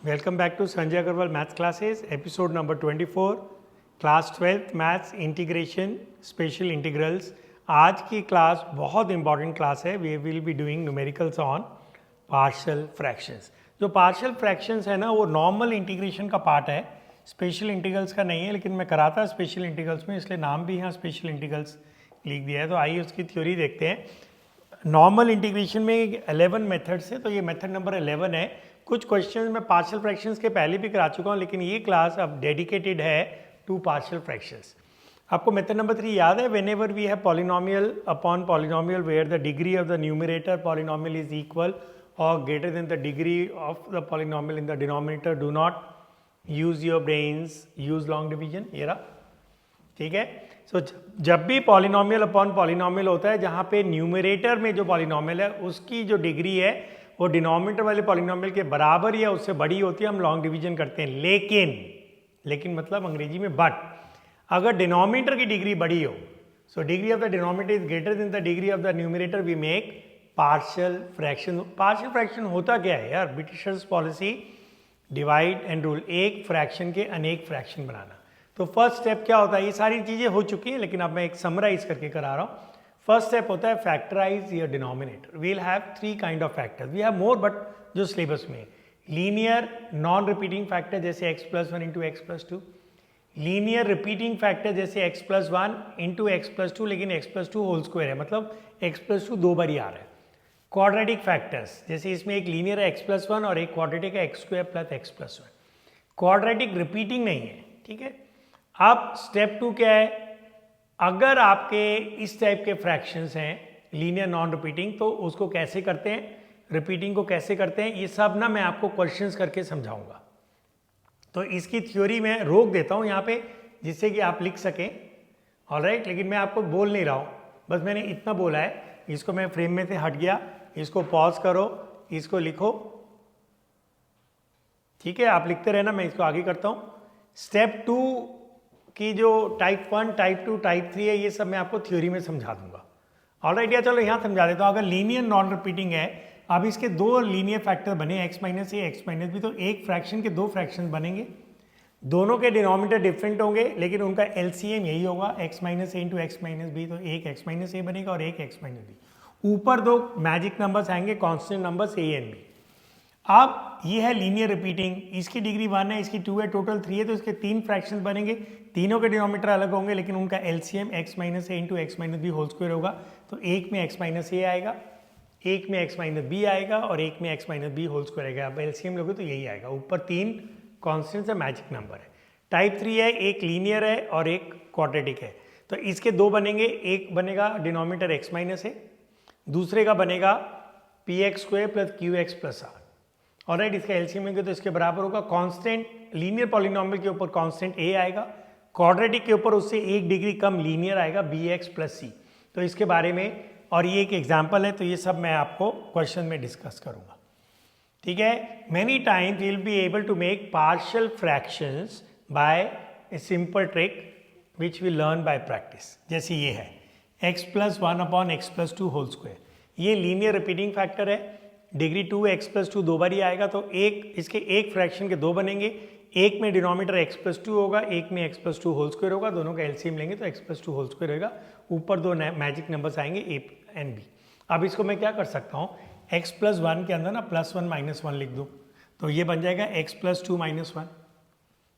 Welcome back to Sanjay Agarwal Maths Classes, episode number 24, class 12th maths integration special integrals. आज की class बहुत important class है। We will be doing numericals on partial fractions. जो partial fractions है ना, वो normal integration का part है, स्पेशल इंटीग्रल्स का नहीं है, लेकिन मैं कराता स्पेशल इंटीग्रल्स में, इसलिए नाम भी यहाँ स्पेशल इंटीग्रल्स लिख दिया है। तो आइए उसकी थ्योरी देखते हैं। नॉर्मल इंटीग्रेशन में 11 मेथड्स है, तो ये मेथड नंबर 11 है। कुछ क्वेश्चंस मैं पार्शियल फ्रैक्शंस के पहले भी करा चुका हूँ, लेकिन ये क्लास अब डेडिकेटेड है टू पार्शियल फ्रैक्शंस। आपको मेथड नंबर 3 याद है? Whenever we have polynomial upon polynomial where the degree of the numerator polynomial is equal और greater than the degree of the polynomial in the denominator, do not use your brains, use long division. ये रहा, ठीक है। सो जब भी polynomial upon polynomial होता है, जहाँ पे न्यूमरेटर में जो पॉलिनोमियल है उसकी जो डिग्री है वो डिनोमिनेटर वाले पॉलिनोमियल के बराबर या उससे बड़ी होती है, हम लॉन्ग डिवीजन करते हैं। लेकिन मतलब अंग्रेजी में बट, अगर डिनोमिनेटर की डिग्री बड़ी हो, so degree of the denominator is greater than the degree of the numerator, we make partial fraction. Partial fraction होता क्या है यार? Britishers policy divide and rule, एक फ्रैक्शन के अनेक फ्रैक्शन बनाना। तो फर्स्ट स्टेप क्या होता है? ये सारी चीजें हो चुकी हैं, लेकिन अब मैं एक समराइज करके करा रहा हूँ। फर्स्ट स्टेप होता है factorise your denominator. We will have 3 kind of factors, we have more but जो सिलेबस में लीनियर नॉन रिपीटिंग फैक्टर जैसे x+1 into x+2, linear repeating factor जैसे x+1 इंटू x+2, लेकिन x+2 होल स्क्वायर है, मतलब x+2 दो बार ही आ रहा है। क्वाड्रेटिक फैक्टर्स जैसे इसमें एक लीनियर है x+1 और एक क्वाड्रेटिक है x² plus x+1। Quadratic repeating नहीं है, ठीक है। अब स्टेप 2 क्या है? अगर आपके इस टाइप के फ्रैक्शंस हैं लीनियर नॉन रिपीटिंग, तो उसको कैसे करते हैं, रिपीटिंग को कैसे करते हैं, ये सब ना मैं आपको क्वेश्चंस करके समझाऊंगा। तो इसकी थ्योरी मैं रोक देता हूँ यहाँ पे, जिससे कि आप लिख सकें, ऑलराइट। लेकिन मैं आपको बोल नहीं रहा हूँ, बस मैंने इतना बोला है। इसको मैं फ्रेम में से हट गया, इसको पॉज करो, इसको लिखो, ठीक है। आप लिखते रहना, मैं इसको आगे करता हूँ। स्टेप 2 की जो टाइप 1, टाइप 2, टाइप 3 है, ये सब मैं आपको थ्योरी में समझा दूंगा, ऑलराइट। या चलो यहाँ समझा देता हूँ। अगर लीनियर नॉन रिपीटिंग है, अब इसके दो लीनियर फैक्टर बने, x माइनस ए, x माइनस बी, तो एक फ्रैक्शन के दो फ्रैक्शन बनेंगे, दोनों के डिनोमिनेटर डिफरेंट होंगे, लेकिन उनका एलसीएम यही होगा, x minus a into x minus B. तो एक x माइनस ए बनेगा और एक x माइनस बी। ऊपर दो मैजिक नंबर्स आएंगे, constant numbers a and b। अब ये है लीनियर रिपीटिंग, इसकी डिग्री 1 है, इसकी 2 है, टोटल 3 है, तो इसके 3 फ्रैक्शन बनेंगे, तीनों के डिनोमिनेटर अलग होंगे, लेकिन उनका LCM x minus a into x minus b whole square होगा। तो एक में x माइनस ए आएगा, एक में x माइनस बी आएगा और एक में x minus b whole square आएगा। अब एलसीएम लोगे तो यही आएगा। ऊपर 3 कॉन्स्टेंट्स है, मैजिक नंबर है। टाइप 3 है, एक लीनियर है और एक क्वाड्रेटिक है। तो इसके दो बनेंगे, एक बनेगा डिनोमिनेटर x माइनस ए, दूसरे का बनेगा px² plus qx plus r। Alright, इसका एलसीएम लेंगे तो इसके बराबर होगा। कांस्टेंट लीनियर पॉलिनोमियल के ऊपर कांस्टेंट a आएगा, क्वाड्रेटिक के ऊपर उससे एक डिग्री कम लीनियर आएगा bx प्लस c। तो इसके बारे में, और ये एक एग्जांपल है, तो ये सब मैं आपको क्वेश्चन में डिस्कस करूंगा, ठीक है। Many times you will be able to make partial fractions by a simple trick which we learn by practice. जैसे ये है x+1 upon x+2 whole square, ये लीनियर रिपीटिंग फैक्टर है, डिग्री 2 x+2 दो बार ही आएगा, तो एक इसके एक फ्रैक्शन के दो बनेंगे, एक में डिनोमिनेटर x+2 होगा, एक में x+2 होल स्क्वायर होगा, दोनों का एलसीएम लेंगे तो x+2 होल स्क्वायर होगा। ऊपर दो मैजिक नंबर्स आएंगे a एंड b। अब इसको मैं क्या कर सकता हूँ, x+1 के अंदर ना +1 -1 लिख दूँ, तो ये बन जाएगा x+2 -1,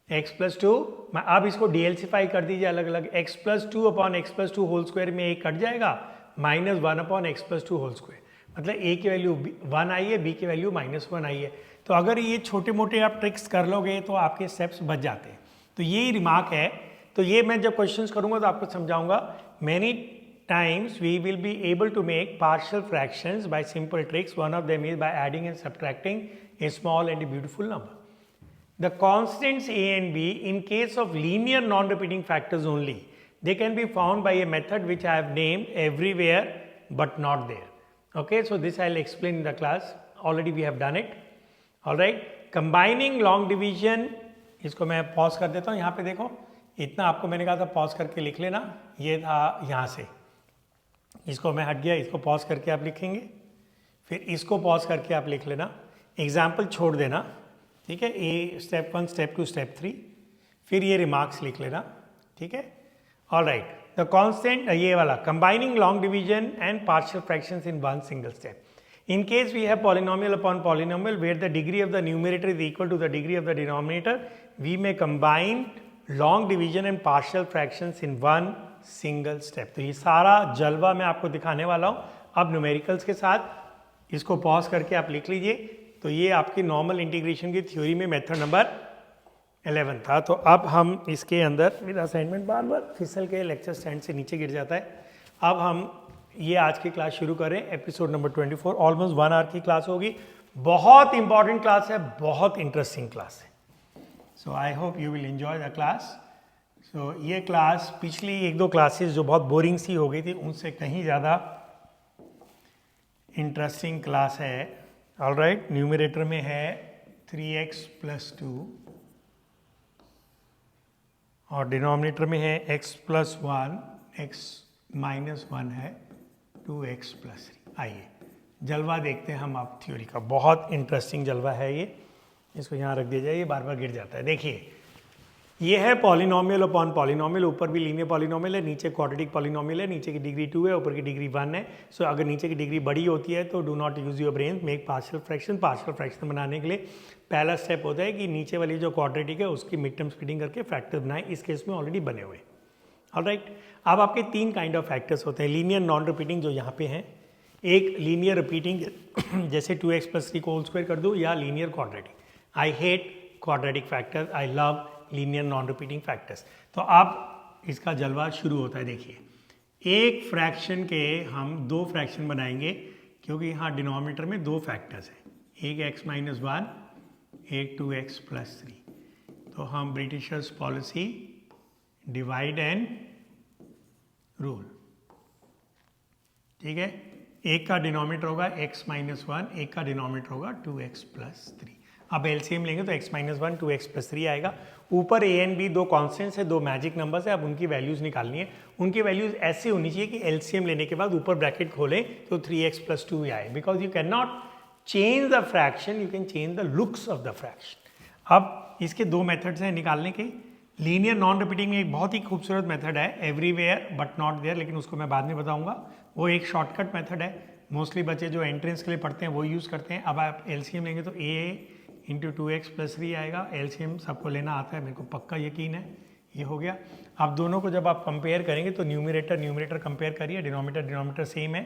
x+2। अब इसको डीएलसीफाई कर दीजिए अलग अलग, x+2 upon x+2 whole square में एक कट जाएगा, -1 अपॉन x+2 होल स्क्वायर, मतलब a की वैल्यू 1 आई है, b की वैल्यू -1 आई है। तो अगर ये छोटे मोटे आप ट्रिक्स कर लोगे तो आपके स्टेप्स बच जाते हैं। तो यही रिमार्क है। तो ये मैं जब क्वेश्चंस करूंगा तो आपको समझाऊंगा। Many times we will be able to make partial fractions by simple tricks. One of them is by adding and subtracting a small and a beautiful number. The constants a and b in case of linear non-repeating factors only, they can be found by a method which I have named everywhere but not there. Okay, so this I'll explain in the class. Already we have done it. All right, combining long division, इसको मैं pause कर देता हूँ। यहाँ पे देखो, इतना आपको मैंने कहा था पॉज करके लिख लेना, ये था यहाँ से, इसको मैं हट गया, इसको पॉज करके आप लिखेंगे, फिर इसको पॉज करके आप लिख लेना, एग्जाम्पल छोड़ देना, ठीक है, ए स्टेप 1 स्टेप 2 स्टेप 3, फिर ये रिमार्क्स लिख लेना, ठीक है। ऑल राइट, द कॉन्स्टेंट, ये वाला combining long division and partial fractions in one single step. In case we have polynomial upon polynomial where the degree of the numerator is equal to the degree of the denominator, we may combine long division and partial fractions in one single step. तो ये सारा जलवा मैं आपको दिखाने वाला हूँ अब न्यूमेरिकल्स के साथ। इसको पॉज करके आप लिख लीजिए। तो ये आपकी नॉर्मल इंटीग्रेशन की थ्योरी में मेथड नंबर 11 था। तो अब हम इसके अंदर, मेरा असाइनमेंट बार बार फिसल के लेक्चर स्टैंड से नीचे गिर जाता है। अब हम ये आज की क्लास शुरू करें, एपिसोड नंबर 24, ऑलमोस्ट 1 आवर की क्लास होगी। बहुत इंपॉर्टेंट क्लास है, बहुत इंटरेस्टिंग क्लास है। So I hope you will enjoy the class. सो ये क्लास पिछली 1-2 क्लासेस जो बहुत बोरिंग सी हो गई थी उनसे कहीं ज़्यादा इंटरेस्टिंग क्लास है। ऑल राइट, न्यूमरेटर में है 3x + 2 और डिनोमिनेटर में है x + 1, x - 1 है 2x + 3। आइए जलवा देखते हैं हम आप थ्योरी का, बहुत इंटरेस्टिंग जलवा है ये। इसको यहाँ रख दिया जाए, ये बार बार गिर जाता है। देखिए ये है पॉलिनोमियल अपॉन पॉलिनोमियल, ऊपर भी लीनियर पॉलिनोमियल है, नीचे क्वाड्रेटिक पॉलिनोमियल है, नीचे की डिग्री 2 है, ऊपर की डिग्री 1 है। सो अगर नीचे की डिग्री बड़ी होती है तो do not use your brain, make partial fraction. Partial fraction बनाने के लिए पहला स्टेप होता है कि नीचे वाली जो क्वाड्रेटिक है उसकी मिड टर्म स्प्लिटिंग करके फैक्टर बनाए। इस केस में ऑलरेडी बने हुए। ऑलराइट, अब आपके 3 काइंड ऑफ फैक्टर्स होते हैं। लीनियर नॉन रिपीटिंग जो यहाँ पे हैं, एक लीनियर रिपीटिंग जैसे 2x + 3 को होल स्क्वायर कर दो, या linear quadratic. I hate quadratic factors, I love linear non repeating factors. तो अब इसका जलवा शुरू होता है। देखिए एक फ्रैक्शन के हम 2 फ्रैक्शन बनाएंगे, क्योंकि यहाँ डिनोमिनेटर में 2 फैक्टर्स हैं, एक x - 1, एक 2x + 3। तो हम Britishers policy divide and rule, ठीक है। एक का डिनोमिनेटर होगा x - 1, एक का डिनोमिनेटर होगा 2x + 3। अब एलसीएम लेंगे तो x - 1 2x + 3 आएगा। ऊपर a एंड b 2 कॉन्स्टेंट्स है, 2 मैजिक नंबर्स है। अब उनकी वैल्यूज निकालनी है। उनकी वैल्यूज ऐसी होनी चाहिए कि एलसीएम लेने के बाद ऊपर ब्रैकेट खोलें तो 3x + 2 आए, because you can not change the fraction, you can change the looks of the fraction. अब इसके 2 मेथड्स हैं निकालने के। लीनियर नॉन रिपीटिंग में एक बहुत ही खूबसूरत मेथड है, एवरीवेयर बट नॉट देयर, लेकिन उसको मैं बाद में बताऊंगा। वो एक शॉर्टकट मेथड है, मोस्टली बच्चे जो एंट्रेंस के लिए पढ़ते हैं वो यूज़ करते हैं। अब आप एलसीएम लेंगे तो a × 2x + 3 आएगा। एलसीएम सबको लेना आता है, मेरे को पक्का यकीन है। ये हो गया। अब दोनों को जब आप कंपेयर करेंगे तो न्यूमरेटर कंपेयर करिए, डिनोमिनेटर सेम है,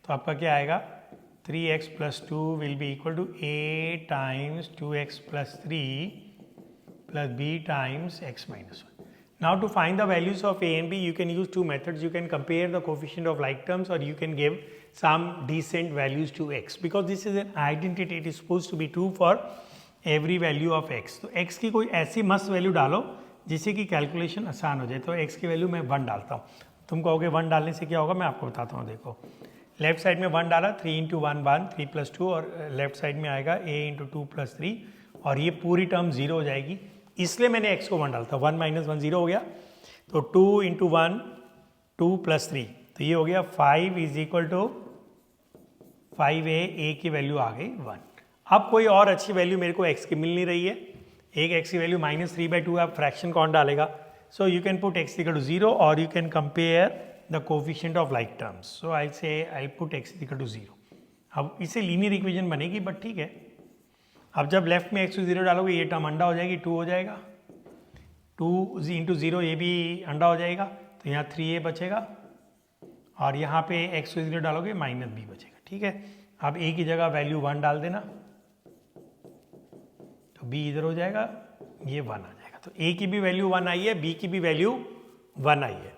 तो आपका क्या आएगा, 3x + 2 will be equal to a × 2x + 3 + b × x - 1. Now to find the values of a and b, you can use 2 methods. You can compare the coefficient of like terms, or you can give some decent values to x, because this is an identity. It is supposed to be true for every value of x. तो x की कोई ऐसी मस्त value डालो जिससे कि calculation आसान हो जाए। तो x की वैल्यू मैं 1 डालता हूँ। तुम कहोगे 1 डालने से क्या होगा, मैं आपको बताता हूँ। देखो लेफ्ट साइड में 1 डाला, 3 × 1 1, 3 + 2, और लेफ्ट साइड में आएगा a × 2 + 3, और ये पूरी टर्म 0 हो जाएगी, इसलिए मैंने x को 1 डालता। 1 - 1 0 हो गया। तो 2 × 1 2 + 3, तो ये हो गया 5 = 5a, a की वैल्यू आ गई 1। अब कोई और अच्छी वैल्यू मेरे को x की मिल नहीं रही है। एक x की वैल्यू -3/2, आप फ्रैक्शन कौन डालेगा। So you can put x = 0, और you can compare the coefficient of like terms. So I say I put x = 0। अब इसे लीनियर इक्वेशन बनेगी, बट ठीक है। अब जब लेफ्ट में x = 0 डालोगे, ये टर्म अंडा हो जाएगी, 2 हो जाएगा, 2 × 0 ये भी अंडा हो जाएगा, तो यहाँ 3a बचेगा, और यहाँ पे x = 0 डालोगे -b बचेगा, ठीक है। अब a की जगह वैल्यू 1 डाल देना, तो b इधर हो जाएगा, ये 1 आ जाएगा। तो a की भी वैल्यू 1 आई है, b की भी वैल्यू 1 आई है।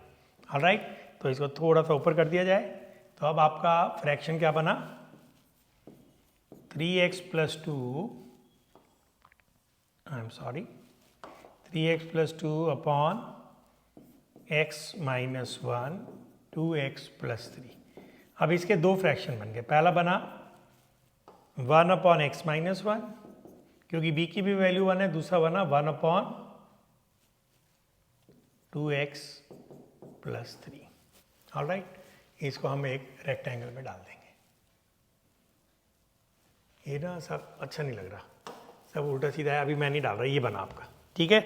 ऑलराइट, तो इसको थोड़ा सा ऊपर कर दिया जाए। तो अब आपका फ्रैक्शन क्या बना, 3x + 2, I am sorry, 3x + 2 upon x - 1 2x + 3। अब इसके 2 फ्रैक्शन बन गए। पहला बना 1 अपॉन x - 1, क्योंकि b की भी वैल्यू 1 है। दूसरा बना 1 अपॉन 2x प्लस 3। ऑलराइट, इसको हम एक रेक्टेंगल में डाल देंगे। ये ना सब अच्छा नहीं लग रहा, सब उल्टा सीधा है, अभी मैं नहीं डाल रहा, ये बना आपका। ठीक है,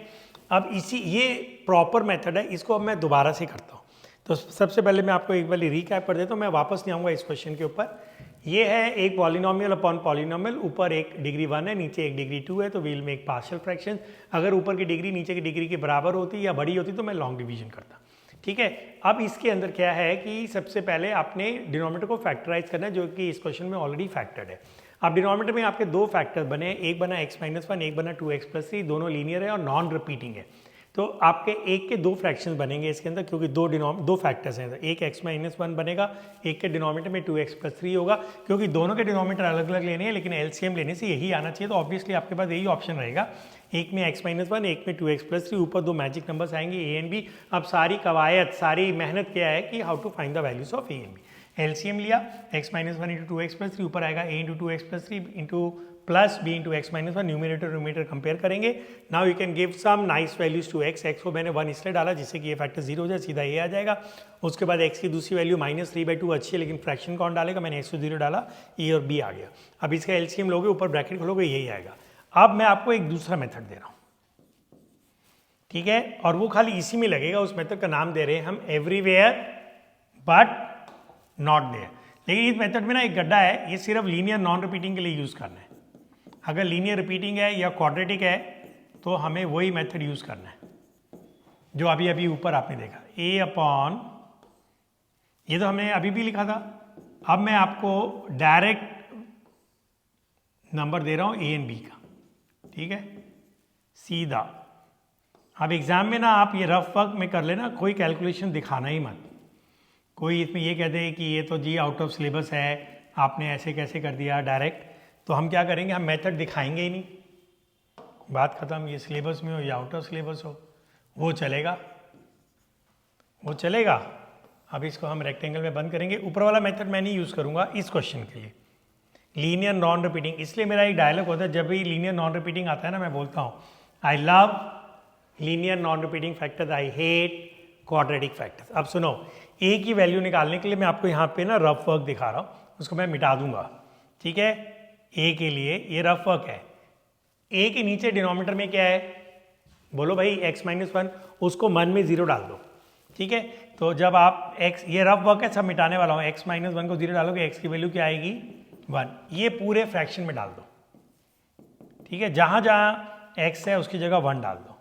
अब ये प्रॉपर मेथड है, इसको अब मैं दोबारा से करता हूँ। तो सबसे पहले मैं आपको एक बार रिकैप कर देता हूँ, मैं वापस नहीं आऊँगा इस क्वेश्चन के ऊपर। ये है एक पॉलिनोमियल अपॉन पॉलिनोमियल, ऊपर एक डिग्री 1 है, नीचे एक डिग्री 2 है, तो वील में एक पार्शियल फ्रैक्शन। अगर ऊपर की डिग्री नीचे की डिग्री के बराबर होती या बड़ी होती तो मैं लॉन्ग डिवीजन करता। ठीक है, अब इसके अंदर क्या है कि सबसे पहले आपने डिनोमिनेटर को फैक्टराइज करना है, जो कि इस क्वेश्चन में ऑलरेडी फैक्टर्ड है। अब डिनोमिनेटर में आपके दो फैक्टर बने, एक बना x-1, एक बना 2x+3, दोनों लीनियर है और नॉन रिपीटिंग है। तो आपके एक के दो फ्रैक्शंस बनेंगे इसके अंदर, क्योंकि दो फैक्टर्स हैं। एक x-1 बनेगा, एक के डिनोमिनेटर में 2x+3 होगा। क्योंकि दोनों के डिनोमिनेटर अलग अलग लेने हैं, लेकिन एलसीएम लेने से यही आना चाहिए, तो ऑब्वियसली आपके पास यही ऑप्शन रहेगा, एक में x-1, एक में 2x+3, ऊपर दो मैजिक नंबर्स आएंगे a एंड b। अब सारी कवायद, सारी मेहनत क्या है कि how to find the values of a and b। LCM लिया, x-1 इंटू 2x+3, ऊपर आएगा a into 2x+3 into plus b into x-1, numerator compare करेंगे। Now you can give some nice values to x को मैंने 1 इसलिए डाला जिससे कि ये फैक्टर 0 हो जाए, सीधा ये आ जाएगा। उसके बाद x की दूसरी वैल्यू -3/2 अच्छी है, लेकिन फ्रैक्शन कौन डालेगा, मैंने x को 0 डाला, e और b आ गया। अब इसका एलसीएम लोगे, ऊपर ब्रैकेट खोलोगे, यही आएगा। अब मैं आपको एक दूसरा मेथड दे रहा हूँ, ठीक है, और वो खाली इसी में लगेगा। उस मेथड का नाम दे रहे हैं हम एवरीवेयर बट नॉट देयर। लेकिन इस मेथड में ना एक गड्ढा है, ये सिर्फ लीनियर नॉन रिपीटिंग के लिए यूज करना है। अगर लीनियर रिपीटिंग है या क्वाड्रेटिक है तो हमें वही मेथड यूज करना है जो अभी अभी ऊपर आपने देखा, a अपॉन, ये तो हमने अभी भी लिखा था। अब मैं आपको डायरेक्ट नंबर दे रहा हूं a एंड b का, ठीक है, सीधा। अब एग्जाम में ना आप ये रफ वर्क में कर लेना, कोई कैलकुलेशन दिखाना ही मत। कोई इसमें ये कहते हैं कि ये तो जी आउट ऑफ सिलेबस है, आपने ऐसे कैसे कर दिया डायरेक्ट। तो हम क्या करेंगे, हम मेथड दिखाएंगे ही नहीं, बात खत्म। ये सिलेबस में हो या आउट ऑफ सिलेबस हो, वो चलेगा, वो चलेगा। अब इसको हम रेक्टेंगल में बंद करेंगे। ऊपर वाला मेथड मैं नहीं यूज़ करूँगा इस क्वेश्चन के लिए, लीनियर नॉन रिपीटिंग। इसलिए मेरा एक डायलॉग होता है, जब भी लीनियर नॉन रिपीटिंग आता है ना, मैं बोलता हूँ आई love linear non repeating factors, I hate quadratic factors. अब सुनो, ए की वैल्यू निकालने के लिए मैं आपको यहाँ पे ना रफ वर्क दिखा रहा हूँ, उसको मैं मिटा दूंगा, ठीक है। ए के लिए ये रफ वर्क है। ए के नीचे डिनोमिनेटर में क्या है, बोलो भाई x-1, उसको मन में 0 डाल दो, ठीक है। तो जब आप x, ये रफ वर्क है, सब मिटाने वाला हूँ, x-1 को 0 डालोगे, x की वैल्यू क्या आएगी 1। ये पूरे फ्रैक्शन में डाल दो, ठीक है। जहाँ जहाँ x है उसकी जगह 1 डाल दो।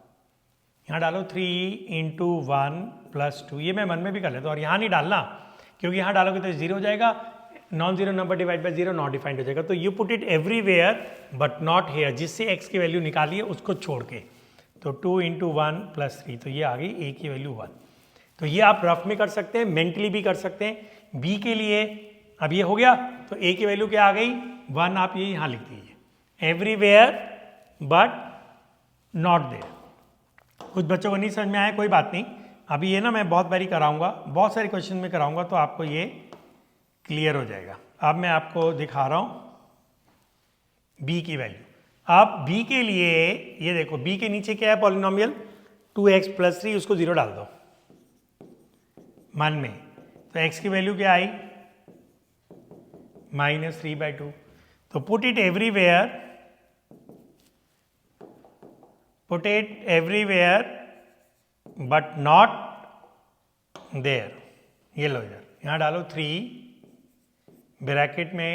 यहाँ डालो 3 इंटू 1 प्लस 2, ये मैं मन में भी कर लेता हूँ। और यहाँ नहीं डालना, क्योंकि यहाँ डालोगे तो 0 हो जाएगा, non zero number divide by 0 not defined हो जाएगा। तो you put it everywhere but not here, जिससे x की वैल्यू निकालिए उसको छोड़ के। तो 2 इंटू 1 प्लस 3, तो ये आ गई a की वैल्यू 1। तो ये आप रफ में कर सकते हैं, मेंटली भी कर सकते हैं। b के लिए अब ये हो गया, तो a की वैल्यू क्या आ गई 1, आप ये यहाँ लिख दीजिए, एवरीवेयर बट नॉट देयर। कुछ बच्चों को नहीं समझ में आया, कोई बात नहीं, अभी ये ना मैं बहुत बारी कराऊंगा, बहुत सारे क्वेश्चन में कराऊंगा, तो आपको ये क्लियर हो जाएगा। अब मैं आपको दिखा रहा हूं b की वैल्यू। अब b के लिए ये देखो, b के नीचे क्या है पॉलिनोमियल 2x+3, उसको 0 डाल दो मन में, तो x की वैल्यू क्या आई -3/2। तो put it everywhere but not there. ये लो इधर, यहाँ डालो 3 ब्रैकेट में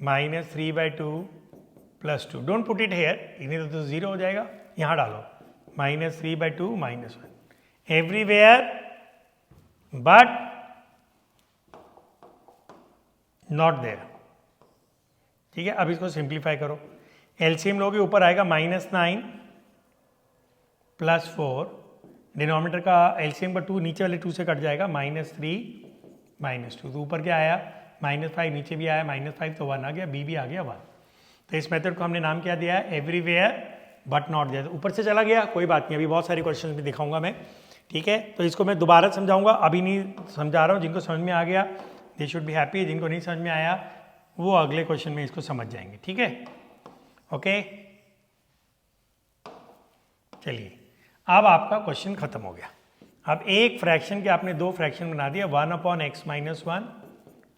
-3/2 plus 2, don't put it here, इन्हें तो 0 हो जाएगा। यहाँ डालो -3/2 -1, एवरीवेयर बट नॉट देयर, ठीक है। अब इसको सिंप्लीफाई करो, एलसीएम लोगे, ऊपर आएगा -9 प्लस 4, डिनोमिनेटर का एलसीएम का 2 नीचे वाले 2 से कट जाएगा, -3 -2, तो ऊपर क्या आया -5, नीचे भी आया -5, तो 1 आ गया, b भी आ गया 1। तो इस मेथड को हमने नाम क्या दिया है, एवरीवेयर बट नॉट देयर। ऊपर से चला गया, कोई बात नहीं, अभी बहुत सारे क्वेश्चन भी दिखाऊंगा मैं, ठीक है। तो इसको मैं दोबारा समझाऊंगा, अभी नहीं समझा रहा हूँ। जिनको समझ में आ गया दे शुड बी हैप्पी, जिनको नहीं समझ में आया वो अगले क्वेश्चन में इसको समझ जाएंगे, ठीक है, ओके। चलिए अब आपका क्वेश्चन खत्म हो गया। अब एक फ्रैक्शन के आपने दो फ्रैक्शन बना दिया, 1/x-1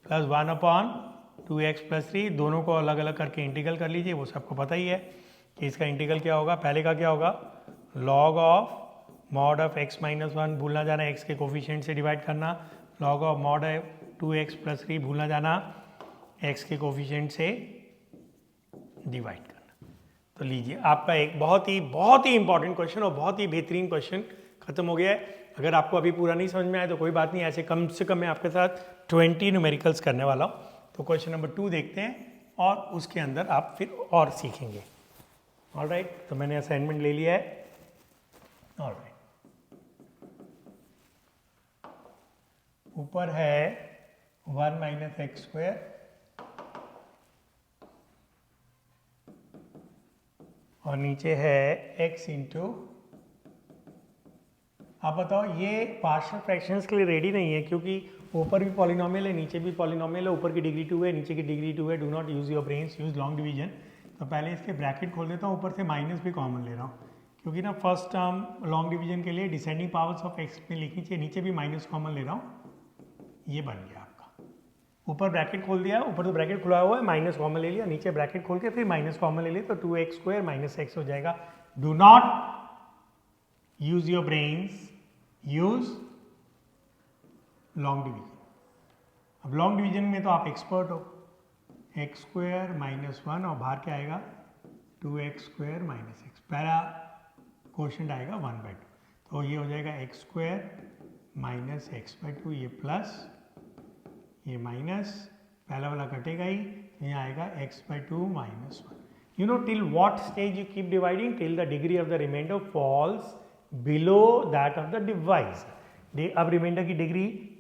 प्लस 1/2x+3, दोनों को अलग अलग करके इंटीग्रल कर लीजिए। वो सबको पता ही है कि इसका इंटीग्रल क्या होगा। पहले का क्या होगा, log of mod of x-1 भूलना जाना, x के कोफिशिएंट से डिवाइड करना, log ऑफ मॉड 2x+3 भूलना जाना, x के कोफिशिएंट से डिवाइड करना। तो लीजिए आपका एक बहुत ही इंपॉर्टेंट क्वेश्चन और बहुत ही बेहतरीन क्वेश्चन खत्म हो गया है। अगर आपको अभी पूरा नहीं समझ में आया तो कोई बात नहीं, ऐसे कम से कम मैं आपके साथ 20 न्यूमेरिकल्स करने वाला हूँ। तो क्वेश्चन नंबर 2 देखते हैं और उसके अंदर आप फिर और सीखेंगे। ऑलराइट, तो मैंने असाइनमेंट ले लिया है। ऑलराइट, ऊपर है 1 - x² और नीचे है x इंटू, आप बताओ ये पार्शियल फ्रैक्शंस के लिए रेडी नहीं है, क्योंकि ऊपर भी पॉलिनोमियल है नीचे भी पॉलिनोमियल है, ऊपर की डिग्री 2 है नीचे की डिग्री 2 है। Do not use your brains, use long division. तो पहले इसके ब्रैकेट खोल देता हूँ, ऊपर से माइनस भी कॉमन ले रहा हूँ, क्योंकि ना फर्स्ट टर्म लॉन्ग डिवीजन के लिए डिसेंडिंग पावर्स ऑफ x में लिखनी चाहिए, नीचे भी माइनस कॉमन ले रहा हूँ। ये बन गया आपका, ऊपर ब्रैकेट खोल दिया, ऊपर तो ब्रैकेट खुला हुआ है, माइनस कॉमन ले लिया, नीचे ब्रैकेट खोल के फिर माइनस कॉमन ले लिया, तो 2x² - x हो जाएगा। Do not use your brains, use long division. अब लॉन्ग डिवीजन में तो आप एक्सपर्ट हो, x² - 1 और बाहर क्या आएगा 2x² - x, पहला क्वोशिएंट आएगा 1/2, तो ये हो जाएगा x² - x/2, ये प्लस ये माइनस, पहला वाला कटेगा ही, यहाँ आएगा x/2 - 1। You know till what stage you keep dividing, till the degree of the remainder falls below that of the device. अब रिमाइंडर की डिग्री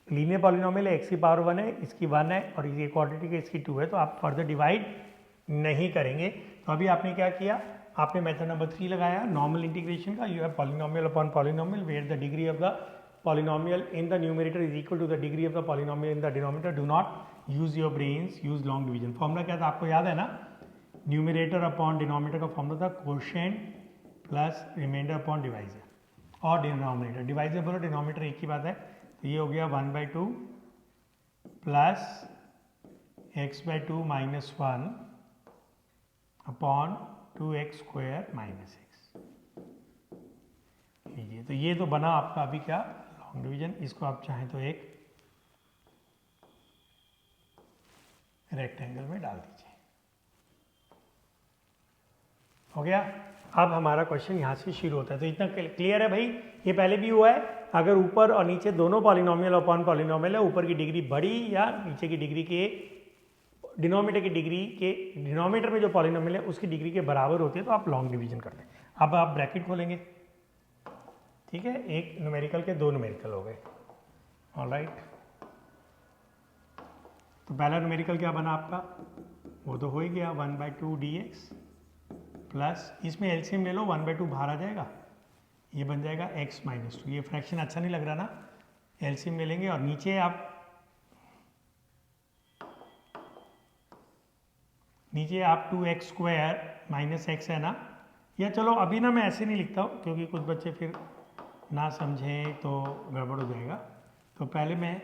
लीनियर पॉलिनोमियल है, x की पावर 1 है, इसकी 1 है और ये क्वाड्रेटिक है, इसकी 2 है, तो आप फर्दर डिवाइड नहीं करेंगे। तो अभी आपने क्या किया, आपने मेथड नंबर 3 लगाया नॉर्मल इंटीग्रेशन का। You have polynomial upon polynomial where the degree of the polynomial in the numerator is equal to the degree of the polynomial in the denominator. Do not use your brains, use long division. Formula क्या था आपको याद है ना, numerator upon denominator का formula था quotient plus remainder upon divisor और denominator. Divisor बोलो डिनोमिनेटर एक ही बात है, तो ये हो गया 1/2 plus x/2 - 1 upon 2x² - x। लीजिए, तो ये तो बना आपका अभी क्या लॉन्ग डिवीजन। इसको आप चाहें तो एक रेक्टेंगल में डाल दीजिए। हो गया। अब हमारा क्वेश्चन यहाँ से शुरू होता है, तो इतना क्लियर है भाई, ये पहले भी हुआ है। अगर ऊपर और नीचे दोनों पॉलिनोमियल अपॉन पॉलिनोमियल है, ऊपर की डिग्री बड़ी या नीचे की डिग्री के डिनोमिनेटर की डिग्री के डिनोमिनेटर में जो पॉलिनोमियल है उसकी डिग्री के बराबर होती है, तो आप लॉन्ग डिवीजन करते हैं। अब आप ब्रैकेट खोलेंगे, ठीक है, एक न्यूमेरिकल के दो न्यूमेरिकल हो गए। ऑलराइट, तो पहला न्यूमेरिकल क्या बना आपका, वो तो हो ही गया 1/2 dx प्लस, इसमें एलसीएम ले लो, 1/2 बाहर आ जाएगा, ये बन जाएगा x - 2। ये फ्रैक्शन अच्छा नहीं लग रहा ना, एलसीएम ले लेंगे और नीचे आप नीचे 2x² - x है ना, या चलो अभी ना मैं ऐसे नहीं लिखता हूँ क्योंकि कुछ बच्चे फिर ना समझें तो गड़बड़ हो जाएगा। तो पहले मैं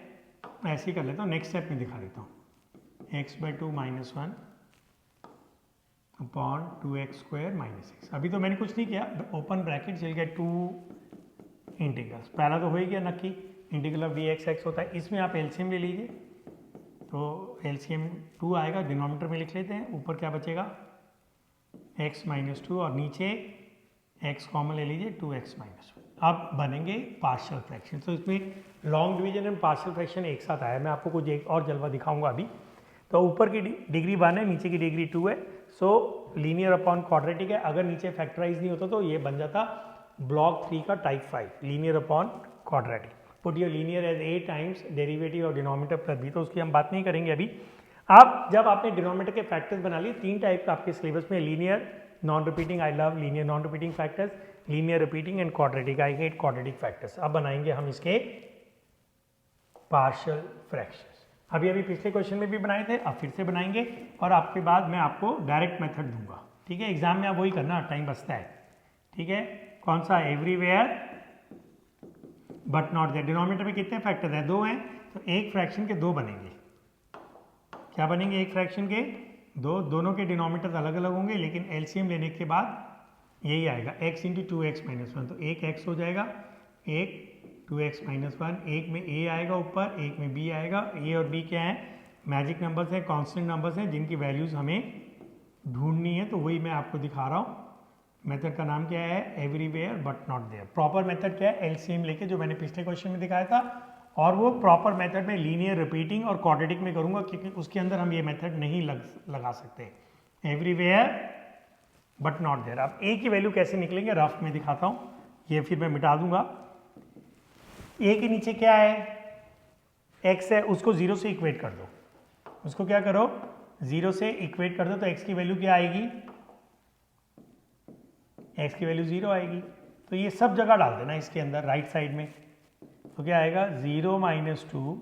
ऐसे ही कर लेता हूँ, नेक्स्ट स्टेप में दिखा देता हूँ। x/2 - 1 upon 2x² - x। अभी तो मैंने कुछ नहीं किया, ओपन ब्रैकेट चल गया 2 इंटीग्रल्स, पहला तो हो ही गया नक्की, इंटीग्रल ऑफ dx होता है। इसमें आप एलसीएम ले लीजिए, तो एलसीएम 2 आएगा, डिनोमिनेटर में लिख लेते हैं, ऊपर क्या बचेगा x - 2 और नीचे x कॉमन ले लीजिए 2x - 1। अब बनेंगे पार्शियल फ्रैक्शन। तो इसमें long division and partial fraction एक साथ आया। मैं आपको कुछ एक और जलवा दिखाऊंगा अभी। तो ऊपर की डिग्री 1 है, नीचे की डिग्री 2 है, सो लीनियर अपॉन क्वाड्रेटिक है। अगर नीचे फैक्टराइज नहीं होता तो ये बन जाता ब्लॉक 3 का type 5, linear upon quadratic. Put your linear as a times derivative और डिनोमिनेटर प्लस b, तो उसकी हम बात नहीं करेंगे अभी। आप जब आपने डिनोमिनेटर के फैक्टर्स बना लिए, 3 टाइप का आपके सिलेबस में, linear, non repeating, I love linear non repeating factors, linear repeating and quadratic, I hate quadratic factors. अब बनाएंगे हम इसके पार्शियल फ्रैक्शंस। अभी पिछले क्वेश्चन में भी बनाए थे, अब फिर से बनाएंगे और आपके बाद मैं आपको डायरेक्ट मेथड दूंगा, ठीक है। एग्जाम में आप वही करना, टाइम बचता है, ठीक है। कौन सा, everywhere but not there. Denominator में कितने फैक्टर हैं, 2 हैं, तो एक फ्रैक्शन के 2 बनेंगे। क्या बनेंगे, एक फ्रैक्शन के 2, दोनों के डिनोमिनेटर अलग अलग होंगे, लेकिन एलसीएम लेने के बाद यही आएगा x इंटू 2x माइनस 1, तो एक x हो जाएगा, एक 2x माइनस 1, एक में a आएगा ऊपर, एक में b आएगा। a और b क्या है, मैजिक नंबर्स हैं, कांस्टेंट नंबर्स हैं, जिनकी वैल्यूज हमें ढूंढनी है, तो वही मैं आपको दिखा रहा हूँ। मेथड का नाम क्या है, everywhere but not there. Proper method क्या है, एलसीएम लेके, जो मैंने पिछले क्वेश्चन में दिखाया था, और वो प्रॉपर मेथड में लीनियर रिपीटिंग और क्वाड्रेटिक में करूंगा, क्योंकि उसके अंदर हम ये मेथड नहीं लगा सकते। Everywhere but not there. अब ए की वैल्यू कैसे निकलेंगे, रफ में दिखाता हूँ, ये फिर मैं मिटा दूंगा। ए के नीचे क्या है, एक्स है, उसको 0 से इक्वेट कर दो, उसको क्या करो, 0 से इक्वेट कर दो, तो एक्स की वैल्यू क्या आएगी, एक्स की वैल्यू 0 आएगी। तो ये सब जगह डाल देना इसके अंदर राइट साइड में, तो क्या आएगा, 0 minus 2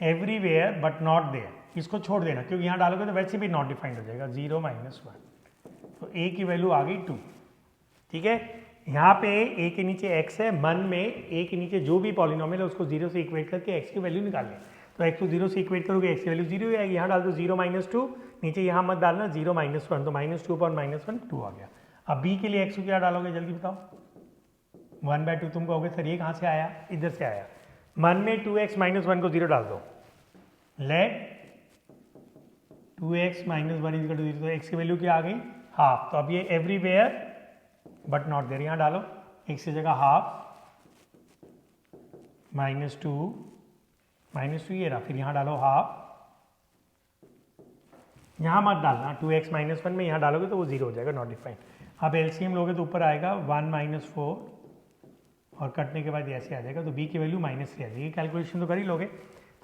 everywhere but not there. इसको छोड़ देना, क्योंकि यहाँ डालोगे तो वैसे भी नॉट डिफाइंड हो जाएगा, 0 माइनस 1, तो ए की वैल्यू आ गई 2। ठीक है, यहाँ पे ए के नीचे x है, मन में ए के नीचे जो भी पॉलिनोमियल है उसको 0 से इक्वेट करके x की वैल्यू निकालनी, तो x को 0 से इक्वेट करोगे, x की वैल्यू 0 ही आएगी। यहाँ डाल दो 0 माइनस 2, नीचे यहाँ मत डालना 0 माइनस 1, तो माइनस 2 अपॉन माइनस 1 2 आ गया। अब b के लिए x को क्या डालोगे, जल्दी बताओ, 1/2। तुम कहोगे सर ये कहाँ से आया, इधर से आया। मन में 2x माइनस 1 को 0 डाल दो, let 2x minus 1 is equal to 0, तो x की वैल्यू क्या आ गई, हाफ। तो अब ये एवरीवेयर बट नॉट देयर, यहाँ डालो x की जगह हाफ माइनस 2 ये रहा, फिर यहाँ डालो हाफ, यहाँ मत डालना 2x माइनस 1 में, यहाँ डालोगे तो वो 0 हो जाएगा, नॉट डिफाइंड। अब एलसीएम लोगे तो ऊपर आएगा 1 माइनस 4, और कटने के बाद ऐसे आ जाएगा, तो b की वैल्यू -3 आ जाएगी। कैलकुलेशन तो कर ही लोगे,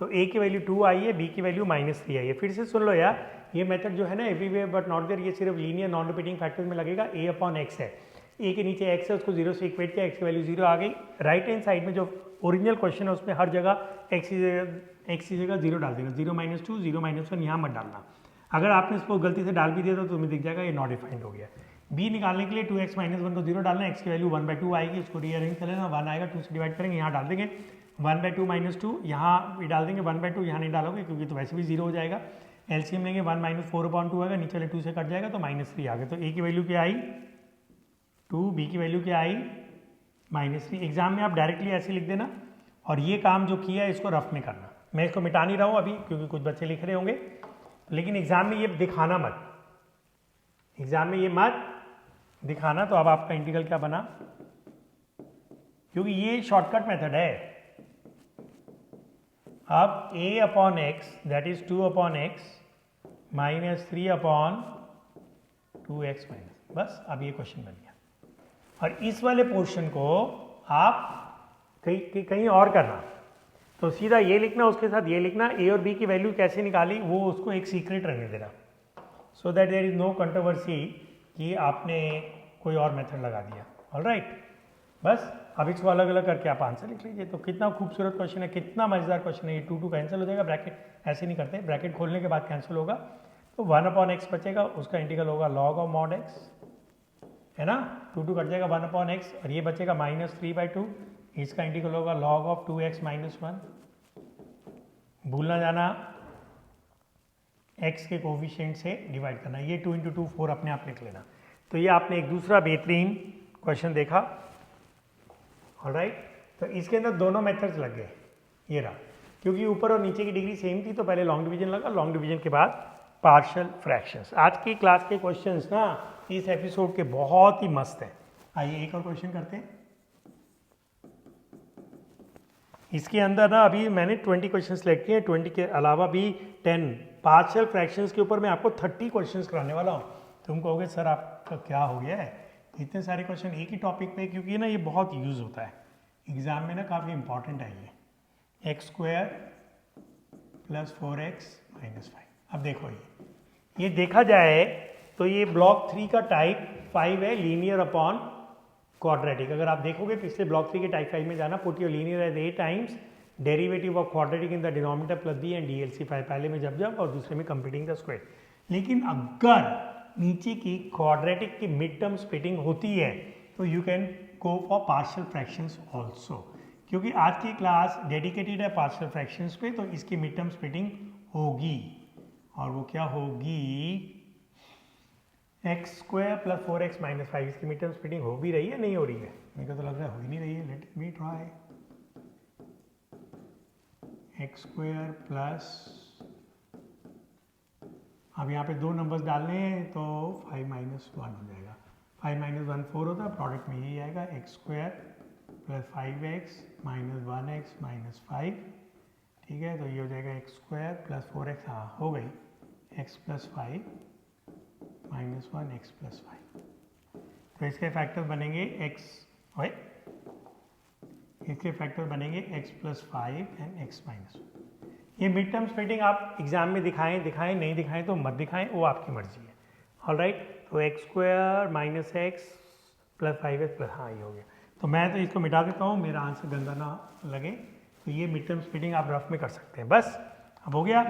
तो a की वैल्यू 2 आई है, b की वैल्यू -3 आई है। फिर से सुन लो यार, ये मेथड जो है ना एवरीवेयर बट नॉट देयर, ये सिर्फ लीनियर नॉन रिपीटिंग फैक्टर में लगेगा। a अपॉन x है, a के नीचे x है, उसको 0 से इक्वेट किया, x की वैल्यू 0 आ गई। राइट हैंड साइड में जो ओरिजिनल क्वेश्चन है उसमें हर जगह x की जगह 0 डाल देना, 0 माइनस 2 0 माइनस 1 यहाँ मत डालना। अगर आपने इसको गलती से डाल भी दिया तो तुम्हें दिख जाएगा ये नॉट डिफाइंड हो गया। b निकालने के लिए 2x माइनस 1 को 0 डालना, x की वैल्यू 1/2 आएगी, इसको रीअरेंज कर लेना, 1 आएगा, 2 से डिवाइड करेंगे, यहाँ डाल देंगे 1/2 माइनस 2, यहाँ भी डाल देंगे 1/2, यहाँ नहीं डालोगे क्योंकि तो वैसे भी 0 हो जाएगा। एलसीएम लेंगे 1 माइनस 4/2 आएगा, नीचे वाले 2 से कट जाएगा, तो -3 आ गया। तो a की वैल्यू क्या आई 2, b की वैल्यू क्या आई -3। एग्जाम में आप डायरेक्टली ऐसे लिख देना, और ये काम जो किया है इसको रफ में करना। मैं इसको मिटा नहीं रहा हूँ अभी क्योंकि कुछ बच्चे लिख रहे होंगे, लेकिन एग्जाम में ये दिखाना मत, एग्जाम में ये मत दिखाना। तो अब आपका इंटीग्रल क्या बना, क्योंकि ये शॉर्टकट मेथड है। अब a upon x that is 2 upon x minus 3 upon 2x minus, बस अब ये क्वेश्चन बन गया। और इस वाले पोर्शन को आप कहीं और करना, तो सीधा ये लिखना, उसके साथ ये लिखना, a और b की वैल्यू कैसे निकाली वो उसको एक सीक्रेट रहने देना, so that there is no controversy कि आपने कोई और मेथड लगा दिया। ऑलराइट, बस अब इसको अलग अलग करके आप आंसर लिख लीजिए। तो कितना खूबसूरत क्वेश्चन है, कितना मजेदार क्वेश्चन है। ये 2 कैंसिल हो जाएगा, ब्रैकेट ऐसे नहीं करते, ब्रैकेट खोलने के बाद कैंसिल होगा, तो 1 अपॉन एक्स बचेगा, उसका इंटीग्रल होगा log ऑफ मॉड x, है ना, 2 कट जाएगा 1 अपॉन एक्स, और ये बचेगा -3/2, इसका इंटीग्रल होगा log ऑफ 2x माइनस 1। भूलना जाना x के कोफिशिएंट से डिवाइड करना, ये 2 × 2 4 अपने आप लिख लेना। तो ये आपने एक दूसरा बेहतरीन क्वेश्चन देखा। ऑलराइट, तो इसके अंदर दोनों मेथड्स लग गए, ये रहा, क्योंकि ऊपर और नीचे की डिग्री सेम थी, तो पहले लॉन्ग डिवीजन लगा, लॉन्ग डिवीजन के बाद पार्शियल फ्रैक्शंस। आज की क्लास के क्वेश्चंस ना इस एपिसोड के बहुत ही मस्त हैं। आइए एक और क्वेश्चन करते हैं। इसके अंदर ना अभी मैंने 20 क्वेश्चन सेलेक्ट किए हैं, 20 के अलावा भी 10 पार्शियल फ्रैक्शंस के ऊपर मैं आपको 30 क्वेश्चंस कराने वाला हूँ। तुम कहोगे सर आपका क्या हो गया है, इतने सारे क्वेश्चन एक ही टॉपिक पे, क्योंकि ना ये बहुत यूज़ होता है एग्जाम में ना, काफ़ी इंपॉर्टेंट है ये। x² + 4x - 5। अब देखो ये देखा जाए तो ये ब्लॉक 3 का टाइप 5 है, लीनियर अपॉन क्वाड्रेटिक। अगर आप देखोगे पिछले ब्लॉक 3 के टाइप 5 में जाना, put your linear as a times derivative of quadratic in the denominator + b and DLC 5, पहले में जब और दूसरे में कंप्यूटिंग द स्क्वायर। लेकिन अगर नीचे की क्वाड्रेटिक की मिड टर्म स्प्लिटिंग होती है तो you can go for partial fractions also, क्योंकि आज की क्लास डेडिकेटेड है पार्शियल फ्रैक्शंस पे, तो इसकी मिड टर्म स्प्लिटिंग होगी और वो क्या होगी, x square plus 4x minus 5। इसकी मिड टर्म स्प्लिटिंग हो भी रही है, नहीं हो रही है, मेरे को तो लग रहा है हो ही नहीं रही है। Let me try, x square plus, अब यहाँ पे दो नंबर्स डालने हैं तो 5 माइनस 1 हो जाएगा, 5 माइनस 1 4 होता है, प्रोडक्ट में यही आएगा, x square plus 5x minus 1x minus 5, ठीक है, तो ये हो जाएगा एक्स स्क्वायर प्लस 4x, हाँ हो गई, x plus 5 minus 1 x plus 5। तो इसके फैक्टर बनेंगे x, इसके फैक्टर बनेंगे x plus 5 and x minus 1। ये मिड टर्म स्प्लिटिंग आप एग्जाम में दिखाएं नहीं दिखाएं तो मत दिखाएं, वो आपकी मर्जी है। ऑलराइट, तो x square minus x plus 5x plus, हाँ ये हो गया। तो मैं तो इसको मिटा देता हूँ, मेरा आंसर गंदा ना लगे, तो ये मिड टर्म स्प्लिटिंग आप रफ में कर सकते हैं। बस अब हो गया,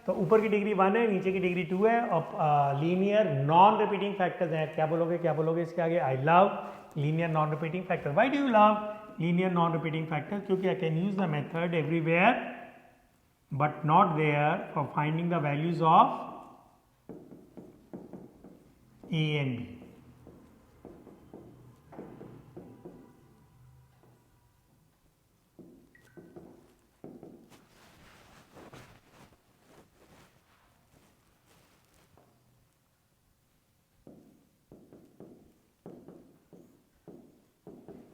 तो ऊपर की डिग्री 1 है, नीचे की डिग्री 2 है, और लीनियर नॉन रिपीटिंग फैक्टर्स हैं। क्या बोलोगे इसके आगे, I love linear non repeating factor. Why do you love linear non repeating factor? क्योंकि I can use the method everywhere but not there for finding the values of A and B.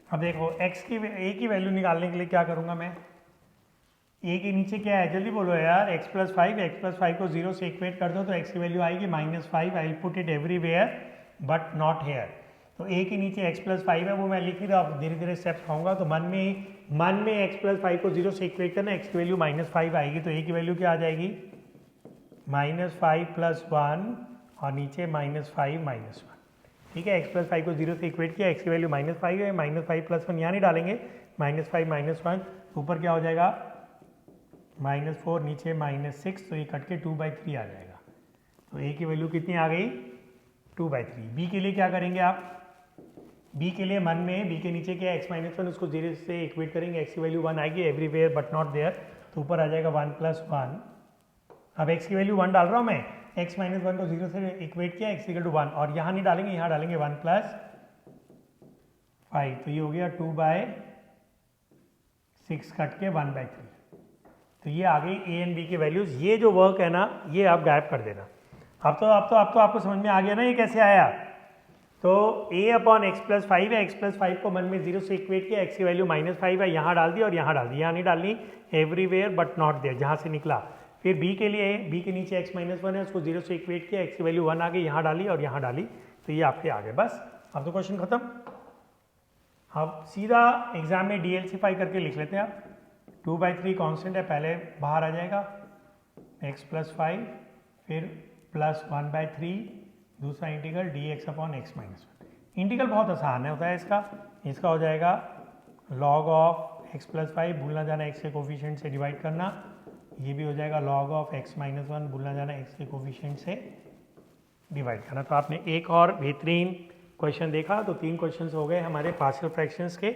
अब देखो x की a की value निकालने के लिए क्या करूंगा मैं, a के नीचे क्या है जल्दी बोलो यार, x प्लस 5 को 0 से इक्वेट कर दो तो x की वैल्यू आएगी -5। I will put it everywhere but not here. तो a के नीचे x प्लस 5 है, वो मैं लिख ही रहा हूँ, धीरे धीरे स्टेप्स आऊँगा। तो मन में x प्लस 5 को 0 से इक्वेट करना, x की वैल्यू -5 आएगी, तो a की वैल्यू क्या आ जाएगी, -5 प्लस 1 और नीचे -5 -1। ठीक है, x प्लस 5 को 0 से इक्वेट किया, x की वैल्यू -5 है, -5 प्लस 1 यहाँ नहीं डालेंगे, -5 -1, ऊपर क्या हो जाएगा -4, नीचे -6, तो ये कट के 2/3 आ जाएगा। तो a की वैल्यू कितनी आ गई, 2/3। b के लिए क्या करेंगे आप, b के लिए मन में b के नीचे क्या है x-1, उसको 0 से इक्वेट करेंगे, x की वैल्यू 1 आएगी एवरीवेयर बट नॉट देयर, तो ऊपर आ जाएगा 1 + 1। अब x की वैल्यू 1 डाल रहा हूँ मैं, x-1 को 0 से इक्वेट किया, x = 1, और यहाँ नहीं डालेंगे, यहाँ डालेंगे 1 + 5, तो ये हो गया 2/6 कट के 1/3। तो ये आ गई a एंड b की वैल्यूज। ये जो वर्क है ना, ये आप गायब कर देना। अब तो आपको समझ में आ गया ना ये कैसे आया। तो a/x + 5 है, x + 5 को मन में 0 से इक्वेट किया, x की वैल्यू -5 है, यहाँ डाल दी और यहाँ डाल दी, यहाँ नहीं डालनी, एवरीवेयर बट नॉट देयर, जहाँ से निकला। फिर b के लिए, b के नीचे x-1 है, उसको 0 से इक्वेट किया, x की वैल्यू 1 आ गई, यहाँ डाली और यहाँ डाली, तो ये आपके आ गए। बस अब तो क्वेश्चन खत्म। अब सीधा एग्जाम में DLCify करके लिख लेते हैं आप। 2/3 कांस्टेंट है, पहले बाहर आ जाएगा, x + 5, फिर प्लस 1/3, दूसरा इंटीग्रल dx/x-1। इंटीग्रल बहुत आसान है होता है इसका हो जाएगा log ऑफ x + 5, भूलना जाना x के कोफिशिएंट से डिवाइड करना, ये भी हो जाएगा log ऑफ x-1, भूलना जाना x के कोफिशिएंट से डिवाइड करना। तो आपने एक और बेहतरीन क्वेश्चन देखा, तो 3 क्वेश्चन हो गए हमारे पार्शियल फ्रैक्शंस के।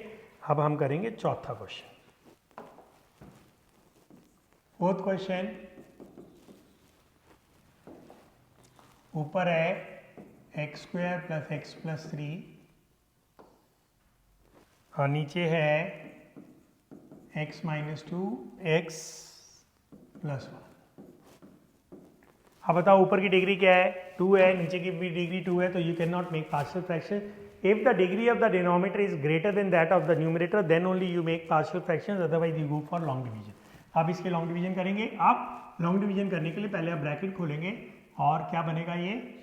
अब हम करेंगे चौथा क्वेश्चन। फोर्थ क्वेश्चन, ऊपर है x² + x + 3 और नीचे है x - 2 x + 1। अब बताओ ऊपर की डिग्री क्या है, 2 है, नीचे की भी डिग्री 2 है, तो you can not make partial fraction. If the degree of the denominator is greater than that of the numerator, then only you make partial fractions, otherwise you go for long division. अब इसके long division करेंगे। आप long division करने के लिए पहले आप bracket खोलेंगे और क्या बनेगा ये,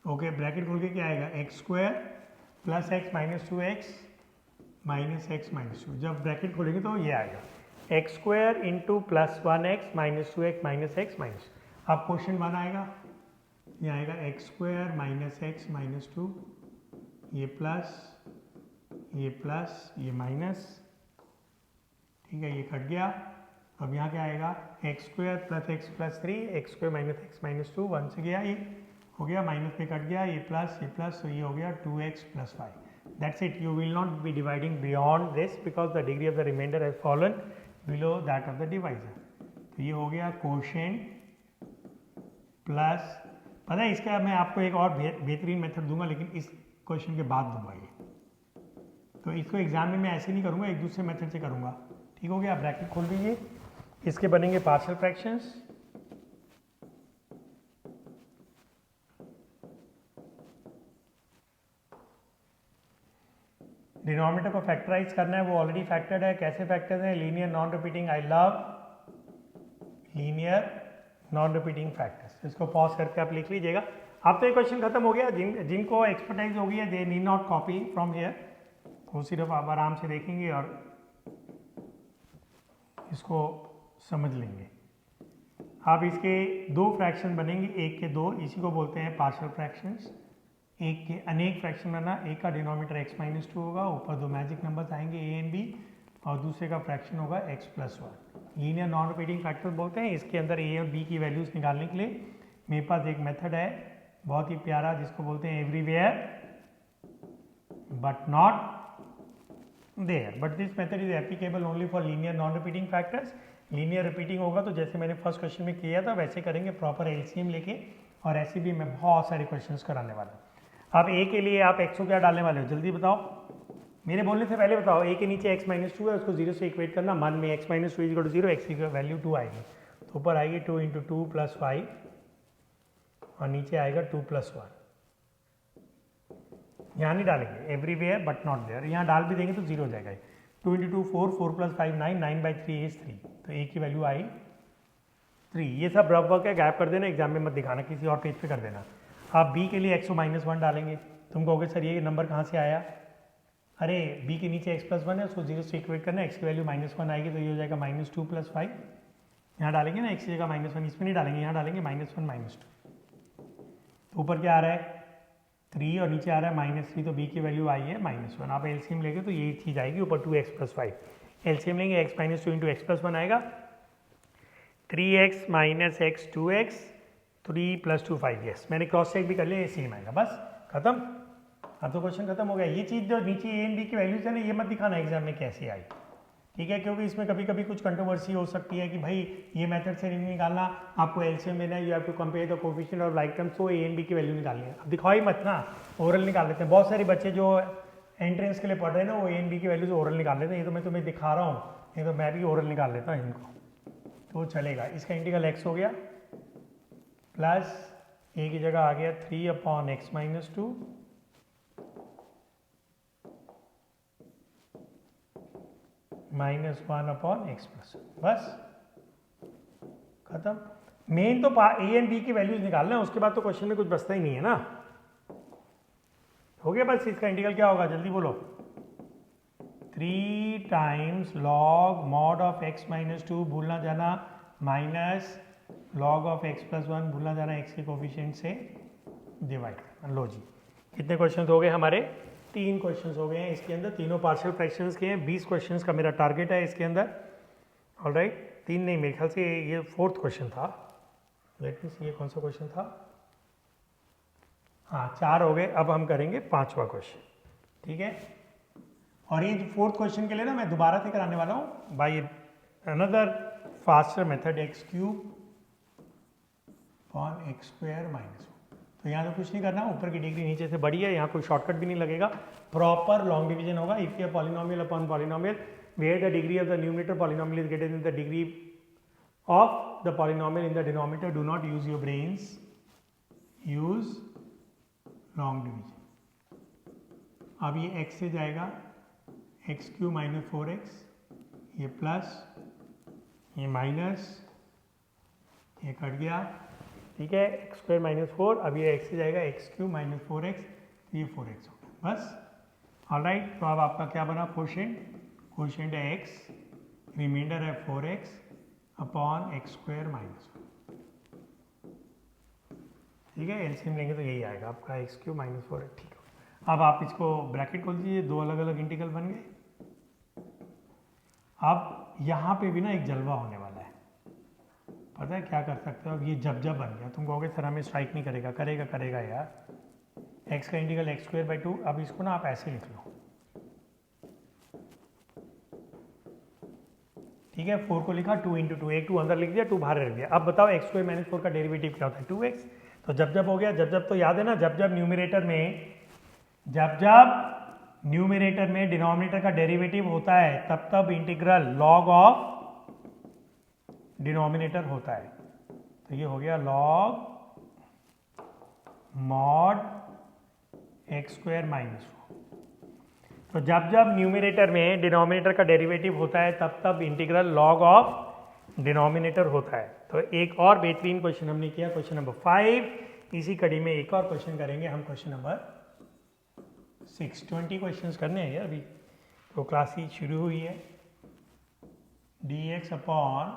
ओके, ब्रैकेट खोल के क्या आएगा, x² + x - 2x - x - 2। जब ब्रैकेट खोलेंगे तो ये आएगा x² × +1x - 2x - x - 2। अब क्वेश्चन 1 आएगा, ये आएगा x² - x - 2, ये प्लस, ये प्लस, ये माइनस, ठीक है, ये कट गया। अब यहाँ क्या आएगा, x square plus x plus 3, x square minus x minus 2, 1 से गया, ये हो गया, माइनस पे कट गया, ये प्लस, तो ये हो गया 2x plus 5। That's it, you will not be dividing beyond this because the degree of the remainder has fallen below that of the divisor. तो ये हो गया कोशेंट प्लस, पता है इसका मैं आपको एक और बेहतरीन मेथड दूंगा, लेकिन इस क्वेश्चन के बाद दूंगा ये। तो इसको एग्जाम में मैं ऐसे नहीं करूंगा, एक दूसरे मेथड से करूंगा। ठीक हो गया, आप ब्रैकेट खोल दीजिए, इसके बनेंगे पार्शियल फ्रैक्शंस। डिनोमिनेटर को फैक्टराइज करना है, वो ऑलरेडी फैक्टर्ड है। कैसे फैक्टर्ड है, लीनियर नॉन रिपीटिंग, आई love linear non repeating factors. इसको पॉज करके आप लिख लीजिएगा। अब तो ये क्वेश्चन खत्म हो गया, जिनको एक्सपर्टाइज हो गई है they need not copy from here, वो सिर्फ आप आराम से देखेंगे और इसको समझ लेंगे। अब इसके दो फ्रैक्शन बनेंगे, एक के दो, इसी को बोलते हैं पार्शियल फ्रैक्शंस। एक के अनेक फ्रैक्शन बना, एक का डिनोमिनेटर x माइनस 2 होगा, ऊपर दो मैजिक नंबर्स आएंगे a एंड b, और दूसरे का फ्रैक्शन होगा x plus 1। Linear non repeating factor बोलते हैं। इसके अंदर a और b की वैल्यूज निकालने के लिए मेरे पास एक मेथड है बहुत ही प्यारा, जिसको बोलते हैं everywhere but not there. But this method is applicable only for linear non repeating factors. Linear repeating होगा तो जैसे मैंने फर्स्ट क्वेश्चन में किया था वैसे करेंगे, प्रॉपर एलसीएम लेके, और ऐसे भी मैं बहुत सारे क्वेश्चंस कराने वाला हूँ। अब a के लिए आप x को क्या डालने वाले हो, जल्दी बताओ, मेरे बोलने से पहले बताओ। a के नीचे x माइनस 2 है, उसको 0 से इक्वेट करना। मन में x minus 2 equal to 0, x की वैल्यू 2 आएगी, तो ऊपर आएगी 2 इंटू 2 प्लस 5, और नीचे आएगा 2 प्लस 1। यहाँ नहीं डालेंगे, एवरीवेयर बट नॉट देयर, यहाँ डाल भी देंगे तो 0 हो जाएगा। 2 इंटू 2 4, 4 प्लस 5 9, 9 बाई 3 इज 3, तो a की वैल्यू आई 3। ये सब रफ वर्क है, गैप कर देना, एग्जाम में मत दिखाना, किसी और पेज पे कर देना। आप b के लिए x माइनस 1 डालेंगे, तुम कहोगे सर ये नंबर कहाँ से आया, अरे b के नीचे x प्लस 1 है, उसको 0 से इक्वेट करना है, x की वैल्यू माइनस 1 आएगी, तो ये हो जाएगा माइनस 2 प्लस 5। यहाँ डालेंगे ना x की जगह माइनस 1, इसमें नहीं डालेंगे, यहाँ डालेंगे माइनस 1 माइनस 2। तो ऊपर क्या आ रहा है 3 और नीचे आ रहा है माइनस 3, तो b की वैल्यू आई है माइनस 1। आप एलसीएम लेंगे तो यही चीज़ आएगी, ऊपर 2x प्लस 5। एलसीएम लेंगे x minus 2 into x plus 1 आएगा, 3x minus x 2x, 3 plus 2 5। Yes, मैंने क्रॉस चेक भी कर लिया, ये सेम आएगा, बस खत्म। अब तो क्वेश्चन खत्म हो गया। ये चीज़ जो नीचे a एंड b की वैल्यूज है ना, ये मत दिखाना एग्जाम में कैसे आई, ठीक है, क्योंकि इसमें कभी कभी कुछ कंट्रोवर्सी हो सकती है कि भाई ये मेथड से नहीं निकालना, आपको एलसीएम लेना है, you have to compare the coefficient of like terms, तो a एंड b की वैल्यू निकालनी है। अब दिखाओ ही मत ना, ओरल निकाल लेते हैं। बहुत सारे बच्चे जो एंट्रेंस के लिए पढ़ रहे हैं ना, वो a एंड b की वैल्यूज ओरल निकाल लेते हैं। ये तो मैं तुम्हें दिखा रहा हूँ, नहीं तो मैं भी ओरल निकाल लेता हूँ इनको, तो चलेगा। इसका इंटीग्रल x हो गया प्लस a की जगह आ गया 3 upon x minus 2 minus 1 upon x plus, बस खत्म। मेन तो a एंड b की वैल्यूज निकालना है, उसके बाद तो क्वेश्चन में कुछ बचता ही नहीं है ना। हो गया बस। इसका इंटीग्रल क्या होगा, जल्दी बोलो। 3 times log mod of x minus 2 भूलना जाना, minus log of x plus 1 भूलना जाना, x के कोफिशिएंट से डिवाइड करना। लो जी, कितने क्वेश्चन हो गए हमारे, 3 क्वेश्चन हो गए हैं इसके अंदर, तीनों पार्शियल फ्रैक्शंस के हैं। 20 क्वेश्चन का मेरा टारगेट है इसके अंदर। ऑलराइट, 3 नहीं, मेरे ख्याल से ये 4th क्वेश्चन था। लेट मी सी, ये कौन सा क्वेश्चन था, हाँ 4 हो गए। अब हम करेंगे 5वां क्वेश्चन, ठीक है। और ये 4th क्वेश्चन के लिए ना मैं दोबारा से कराने वाला हूँ by another faster method, x cube upon x square minus 1। तो यहाँ तो कुछ नहीं करना, ऊपर की डिग्री नीचे से बड़ी है, यहाँ कोई शॉर्टकट भी नहीं लगेगा, प्रॉपर लॉन्ग डिवीजन होगा। इफ ये polynomial upon polynomial where the degree of the numerator polynomial is greater than the degree of the polynomial in the denominator, do not use your brains, use long division. अब ये x से जाएगा x Q minus 4x, ये plus, ये minus, ये cut गया, ठीक है, एक्स स्क्वायर माइनस 4। अब ये x से जाएगा एक्स क्यू माइनस 4x, ये 4x हो गया, बस। ऑलराइट, तो अब आपका क्या बना, कोशेंट है x, रिमाइंडर है 4x upon x square minus 1, ठीक है। एलसीएम लेंगे तो यही आएगा आपका एक्स क्यू माइनस 4x, ठीक है। अब आप इसको ब्रैकेट खोल दीजिए, दो अलग अलग इंटीग्रल बन गए। अब यहाँ पे भी ना एक जलवा होने वाला है, पता है क्या कर सकते हो? अब ये जब जब बन गया, तुम कहोगे सर हमें स्ट्राइक नहीं करेगा, करेगा करेगा यार। एक्स का इंटीग्रल एक्स स्क्वायर बाई 2, अब इसको ना आप ऐसे लिख लो, ठीक है। 4 को लिखा, 2 इंटू 2, एक 2 अंदर लिख दिया, 2 बाहर रख दिया। अब बताओ एक्स स्क्वायर माइनस 4 का डेरिवेटिव क्या होता है? 2x। तो जब जब हो गया, जब जब तो याद है ना, जब जब न्यूमरेटर में डिनोमिनेटर का डेरिवेटिव होता है तब तब इंटीग्रल लॉग ऑफ डिनोमिनेटर होता है। तो ये हो गया log mod x square minus 4। तो जब जब न्यूमरेटर में डिनोमिनेटर का डेरिवेटिव होता है तब तब इंटीग्रल लॉग ऑफ डिनोमिनेटर होता है। तो एक और बेहतरीन क्वेश्चन हमने किया, क्वेश्चन नंबर 5। इसी कड़ी में एक और क्वेश्चन करेंगे हम, क्वेश्चन नंबर 6। 20 क्वेश्चंस करने हैं अभी, तो क्लास ही शुरू हुई है। dx अपॉन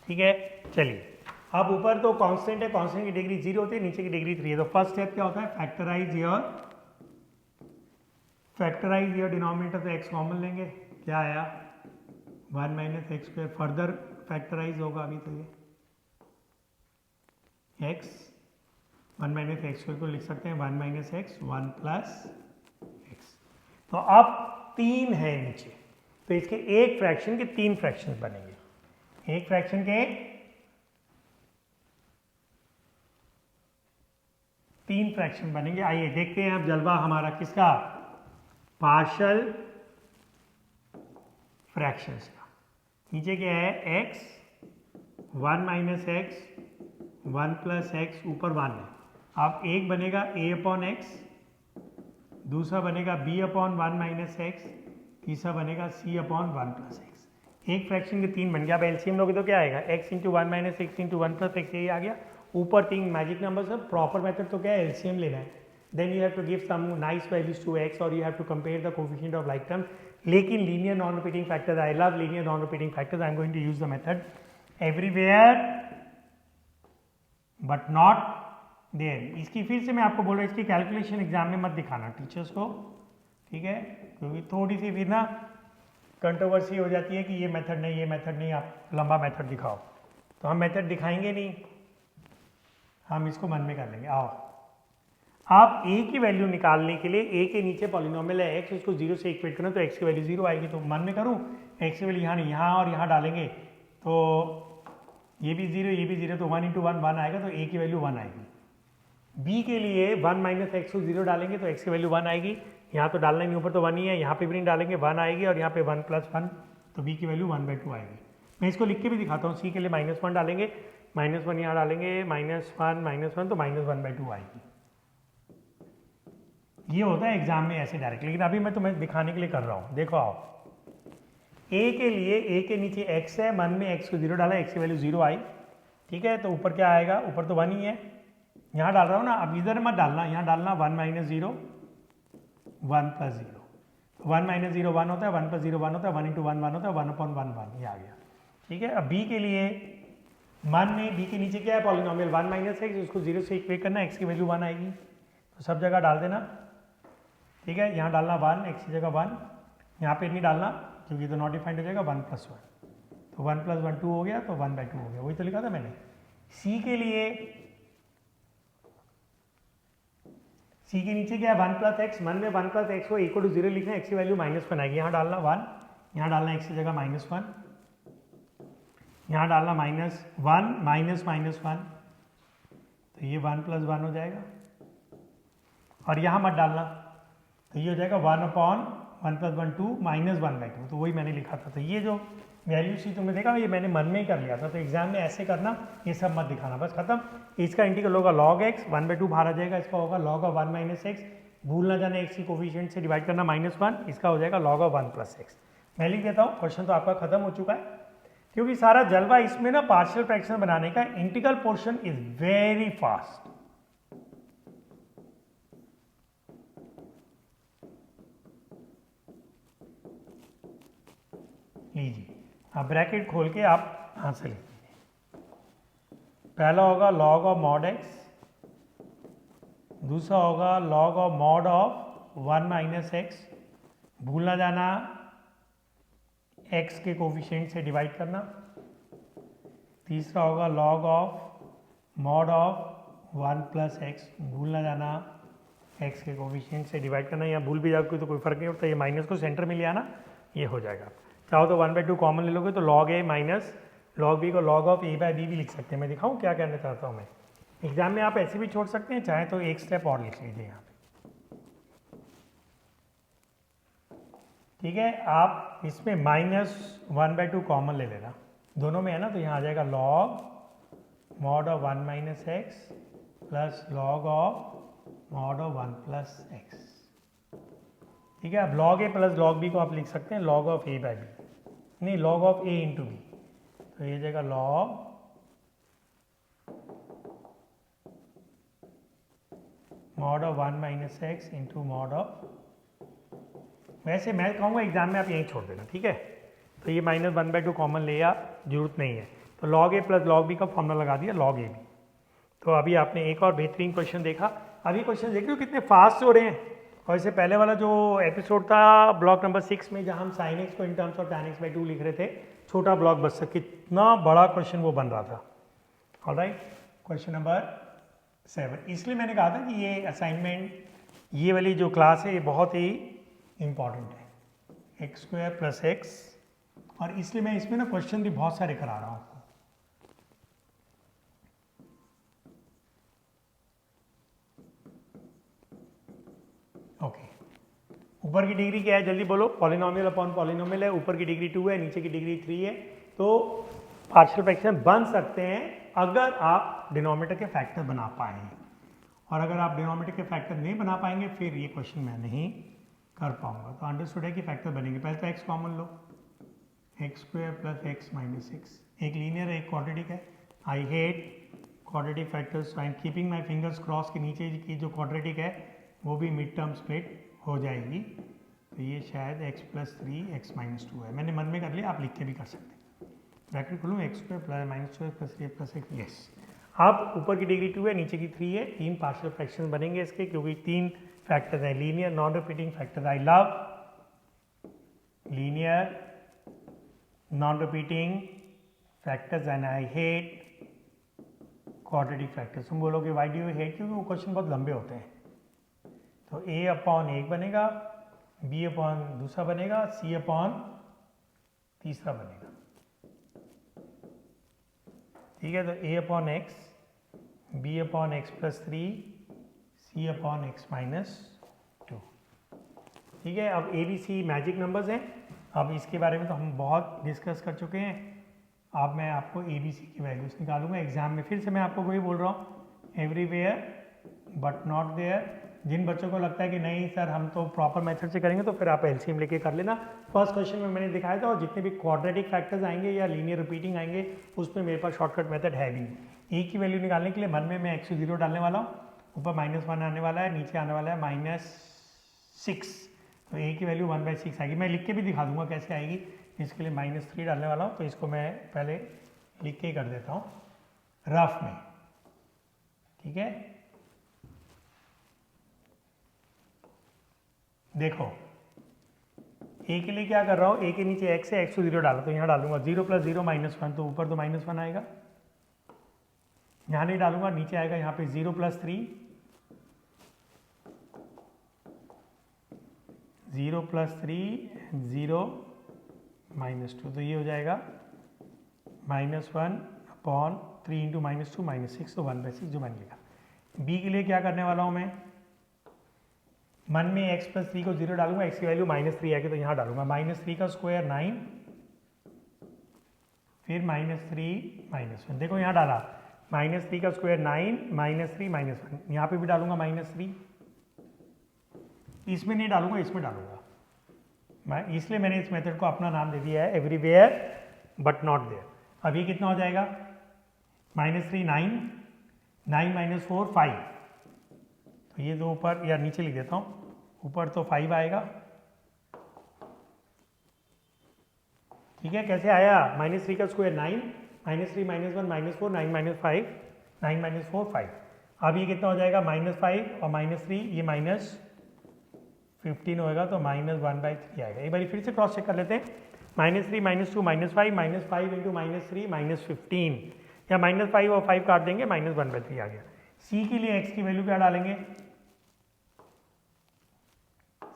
ठीक है, चलिए। अब ऊपर तो कांस्टेंट है, कांस्टेंट की डिग्री 0 होती है, नीचे की डिग्री 3 है। तो फर्स्ट स्टेप क्या होता है? Factorise your denominator. तो एक्स कॉमन लेंगे, क्या आया? 1 minus x square. Further factorise होगा अभी, तो ये एक्स 1 माइनस एक्स स्क्वायर को लिख सकते हैं 1 माइनस एक्स 1 प्लस एक्स। तो अब 3 है नीचे, तो इसके एक फ्रैक्शन के 3 फ्रैक्शन बनेंगे। एक फ्रैक्शन के 3 फ्रैक्शन बनेंगे। आइए देखते हैं अब जलवा हमारा किसका? पार्शियल फ्रैक्शंस का। नीचे क्या है? x 1 minus x 1 plus x, ऊपर 1 है। अब एक बनेगा a अपॉन एक्स, दूसरा बनेगा b अपॉन 1 माइनस एक्स, तीसरा बनेगा c अपॉन 1 प्लस एक्स। एक फ्रैक्शन के 3 बन गया। अब एलसीएम लोगे तो क्या आएगा? x into 1 minus x into 1 plus X, यही आ गया। ऊपर 3 मैजिक नंबर है। प्रॉपर मेथड तो क्या है? एलसीएम लेना है। Then you have to give some nice values to x और you have to compare the coefficient of like term. लेकिन linear non repeating factors, I love linear non repeating factors, I am going to use the method everywhere but not there. इसकी फिर से मैं आपको बोल रहा हूँ, इसकी कैलकुलेशन एग्जाम में मत दिखाना टीचर्स को, ठीक है? क्योंकि थोड़ी सी फिर ना कंट्रोवर्सी हो जाती है कि ये मेथड नहीं, ये मेथड नहीं, आप लंबा मेथड दिखाओ। तो हम मेथड दिखाएंगे नहीं, हम इसको मन में कर लेंगे। आओ, आप a की वैल्यू निकालने के लिए a के नीचे पॉलिनोमियल है x, उसको 0 से इक्वेट करना, तो x की वैल्यू 0 आएगी। तो मन में करूँ, x की वैल्यू यहाँ और यहाँ डालेंगे तो ये भी 0, ये भी 0, तो 1 इंटू 1 1 आएगा, तो a की वैल्यू 1 आएगी। b के लिए 1 माइनस एक्स को 0 डालेंगे तो x की वैल्यू 1 आएगी। यहाँ तो डालना नहीं, ऊपर तो 1 ही है, यहाँ पे भी नहीं डालेंगे, 1 आएगी, और यहाँ पे 1 प्लस 1, तो b की वैल्यू 1/2 आएगी। मैं इसको लिख के भी दिखाता हूँ। c के लिए -1 डालेंगे, -1 यहाँ डालेंगे, -1 तो -1/2 आएगी। ये होता है एग्जाम में ऐसे डायरेक्ट, लेकिन अभी मैं तुम्हें दिखाने के लिए कर रहा हूँ। देखो आओ, a के लिए a के नीचे x है, मन में x को 0 डाला, x की वैल्यू 0 आई, ठीक है? तो ऊपर क्या आएगा? ऊपर तो 1 ही है, यहाँ डाल रहा हूँ ना। अब इधर मत डालना, यहाँ डालना 1 माइनस 0 1 प्लस 0। 1 माइनस 0 1 होता है, 1 प्लस 0 1 होता है, 1 इंटू 1 1 होता है, 1 अपॉन 1 1, ये आ गया, ठीक है? अब b के लिए मन में b के नीचे क्या है? पॉलिनोमियल 1 माइनस एक्स, उसको 0 से इक्वेट करना, x की वैल्यू 1 आएगी, तो सब जगह डाल देना, ठीक है? यहाँ डालना 1, x की जगह 1, यहाँ पे नहीं डालना क्योंकि तो नॉट डिफाइंड हो जाएगा, 1 प्लस 1, तो 1 प्लस 1 2 हो गया, तो 1/2 हो गया, वही तो लिखा था मैंने। c के लिए c के नीचे क्या है? 1 प्लस एक्स, मन में 1 प्लस एक्स को इक्वल टू 0 लिखना, x की वैल्यू -1 आएगी, यहाँ डालना 1, यहाँ डालना x की जगह -1, यहाँ डालना -1 -1, तो ये 1 प्लस 1 हो जाएगा, और यहाँ मत डालना, तो ये हो जाएगा 1 अपॉन 1 प्लस 1 2 -1/2, तो वही मैंने लिखा था। तो ये जो वैल्यू सी तुमने देखा, ये मैंने मन में ही कर लिया था। तो एग्जाम में ऐसे करना, ये सब मत दिखाना, बस खत्म। इसका इंटीग्रल होगा log x, 1/2 बाहर आ जाएगा, इसका होगा log ऑफ 1 माइनस एक्स, भूल ना जाना x की कोफिशिएंट से डिवाइड करना -1, इसका हो जाएगा log ऑफ 1 प्लस एक्स। मैं लिख देता हूँ, क्वेश्चन तो आपका खत्म हो चुका है, क्योंकि सारा जलवा इसमें ना पार्शियल फ्रैक्शन बनाने का। Integral portion is very fast. लीजिए, अब ब्रैकेट खोल के आप आंसर लिख दीजिए। पहला होगा लॉग ऑफ मॉड एक्स, दूसरा होगा log of mod of 1 minus x, भूलना जाना x के कोफिशिएंट से डिवाइड करना। तीसरा होगा log of mod of 1 plus x, भूलना जाना x के कोफिशिएंट से डिवाइड करना, या भूल भी जाओगे तो कोई फर्क नहीं पड़ता, ये माइनस को सेंटर में ले आना, ये हो जाएगा। चाहो तो 1/2 कॉमन ले लोगे तो लॉग ए माइनस लॉग बी को लॉग ऑफ a/b भी लिख सकते हैं। मैं दिखाऊं क्या कहना चाहता हूँ मैं। एग्जाम में आप ऐसे भी छोड़ सकते हैं, चाहे तो एक स्टेप और लिख लीजिए यहाँ पे। ठीक है, आप इसमें -1/2 कॉमन ले लेना, दोनों में है ना, तो यहाँ आ जाएगा log mod of 1 minus x plus log of mod of 1 plus x. ठीक है, अब log a plus log b को आप लिख सकते हैं लॉग ऑफ a/b, नहीं log of a into b, तो ये जाएगा log mod of 1 minus x into mod of, वैसे मैं कहूँगा एग्जाम में आप यहीं छोड़ देना। ठीक है, तो ये -1/2 कॉमन ले या जरूरत नहीं है, तो log a plus log B का फॉर्मूला लगा दिया लॉग ए बी। तो अभी आपने एक और बेहतरीन क्वेश्चन देखा। अभी क्वेश्चन देख रहे हो कितने फास्ट हो रहे हैं, और इससे पहले वाला जो एपिसोड था ब्लॉक नंबर 6 में, जहाँ हम साइन एक्स को in terms of tan x/2 लिख रहे थे, छोटा ब्लॉक बच सक, कितना बड़ा क्वेश्चन वो बन रहा था। Alright, question number 7। इसलिए मैंने कहा था कि ये असाइनमेंट, ये वाली जो क्लास है, ये बहुत ही इंपॉर्टेंट है, x² + x, और इसलिए मैं इसमें ना क्वेश्चन भी बहुत सारे करा रहा हूँ आपको। ओके, ऊपर की डिग्री क्या है जल्दी बोलो? पॉलिनोमियल अपॉन पॉलिनोमियल है, ऊपर की डिग्री 2 है, नीचे की डिग्री 3 है, तो पार्शियल फ्रैक्शन बन सकते हैं अगर आप डिनोमिनेटर के फैक्टर बना पाए, और अगर आप डिनोमिनेटर के फैक्टर नहीं बना पाएंगे फिर ये क्वेश्चन मैं नहीं कर पाऊंगा। तो अंडरस्टूड है कि फैक्टर बनेंगे। पहले तो x कॉमन लो, x² + x - 6, एक लीनियर है एक क्वाड्रेटिक है। I hate quadratic factors, I am keeping my fingers cross के नीचे की जो क्वाड्रेटिक है वो भी मिड टर्म स्प्लिट हो जाएगी, तो ये शायद x + 3 x - 2 है। मैंने मन में कर लिया, आप लिख के भी कर सकते हैं। ब्रैकेट खोलूँ, x² + -2 + 3 + x, यस। अब ऊपर की डिग्री 2 है, नीचे की 3 है, 3 पार्शियल फ्रैक्शन बनेंगे इसके, क्योंकि 3 फैक्टर्स हैं, linear non repeating factors. I love linear non repeating factors and I hate quadratic factors. तुम बोलोगे व्हाई डू यू हेट, क्योंकि वो क्वेश्चन बहुत लंबे होते हैं। तो a/1 बनेगा, b/, दूसरा बनेगा, c/, तीसरा बनेगा। ठीक है, तो a/x, b/x + 3, c/x - 2। ठीक है, अब ABC मैजिक नंबर्स हैं, अब इसके बारे में तो हम बहुत डिस्कस कर चुके हैं। अब मैं आपको ABC की वैल्यूज निकालूंगा एग्जाम में। फिर से मैं आपको वही बोल रहा हूँ, एवरीवेयर बट नॉट देयर। जिन बच्चों को लगता है कि नहीं सर हम तो प्रॉपर मेथड से करेंगे, तो फिर आप LCM लेके कर लेना। फर्स्ट क्वेश्चन में मैंने दिखाया था, और जितने भी क्वाड्रेटिक फैक्टर्स आएंगे या लीनियर रिपीटिंग आएंगे उसमें मेरे पास शॉर्टकट मेथड है भी। ए की वैल्यू निकालने के लिए मन में मैं x0 डालने वाला हूँ, ऊपर -1 आने वाला है, नीचे आने वाला है -6, तो a की वैल्यू 1/6 आएगी। मैं लिख के भी दिखा दूंगा कैसे आएगी। इसके लिए -3 डालने वाला हूँ, तो इसको मैं पहले लिख के ही कर देता हूँ रफ में। ठीक है, देखो a के लिए क्या कर रहा हूँ, a के नीचे x है, x0 डाला, तो यहाँ डालूंगा 0 + 0 -1, तो ऊपर तो -1 आएगा, यहाँ नहीं डालूंगा, नीचे आएगा यहाँ पे 0 + 3, 0 + 3, 0 -2, तो ये हो जाएगा -1/3 × -2 -6, तो 1/6 जो बन जाएगा। b के लिए क्या करने वाला हूँ मैं, मन में x + 3 को 0 डालूंगा, x की वैल्यू -3 आएगी, तो यहाँ डालूंगा -3 का स्क्वायर 9, फिर -3 -1, देखो यहाँ डाला -3 का स्क्वायर 9, -3 -1, यहाँ पे भी डालूंगा -3, इसमें नहीं डालूंगा, इसमें डालूंगा मैं, इसलिए मैंने इस मेथड को अपना नाम दे दिया है एवरीवेयर बट नॉट देयर। अब ये कितना हो जाएगा, -3 9, 9 - 4 5, तो ये दो ऊपर या नीचे लिख देता हूँ, ऊपर तो 5 आएगा, ठीक है, कैसे आया, -3 का स्क्वायर 9, -3 -1 -4 9 -5 9 -4 5। अब ये कितना हो जाएगा, -5 और -3 ये -15 होएगा तो -1/3 आएगा। एक बार फिर से क्रॉस चेक कर लेते हैं, -3 -2 -5 -5 इंटू -3 -15 या -5 और 5 काट देंगे -1/3 आ गया। सी के लिए x की वैल्यू क्या डालेंगे,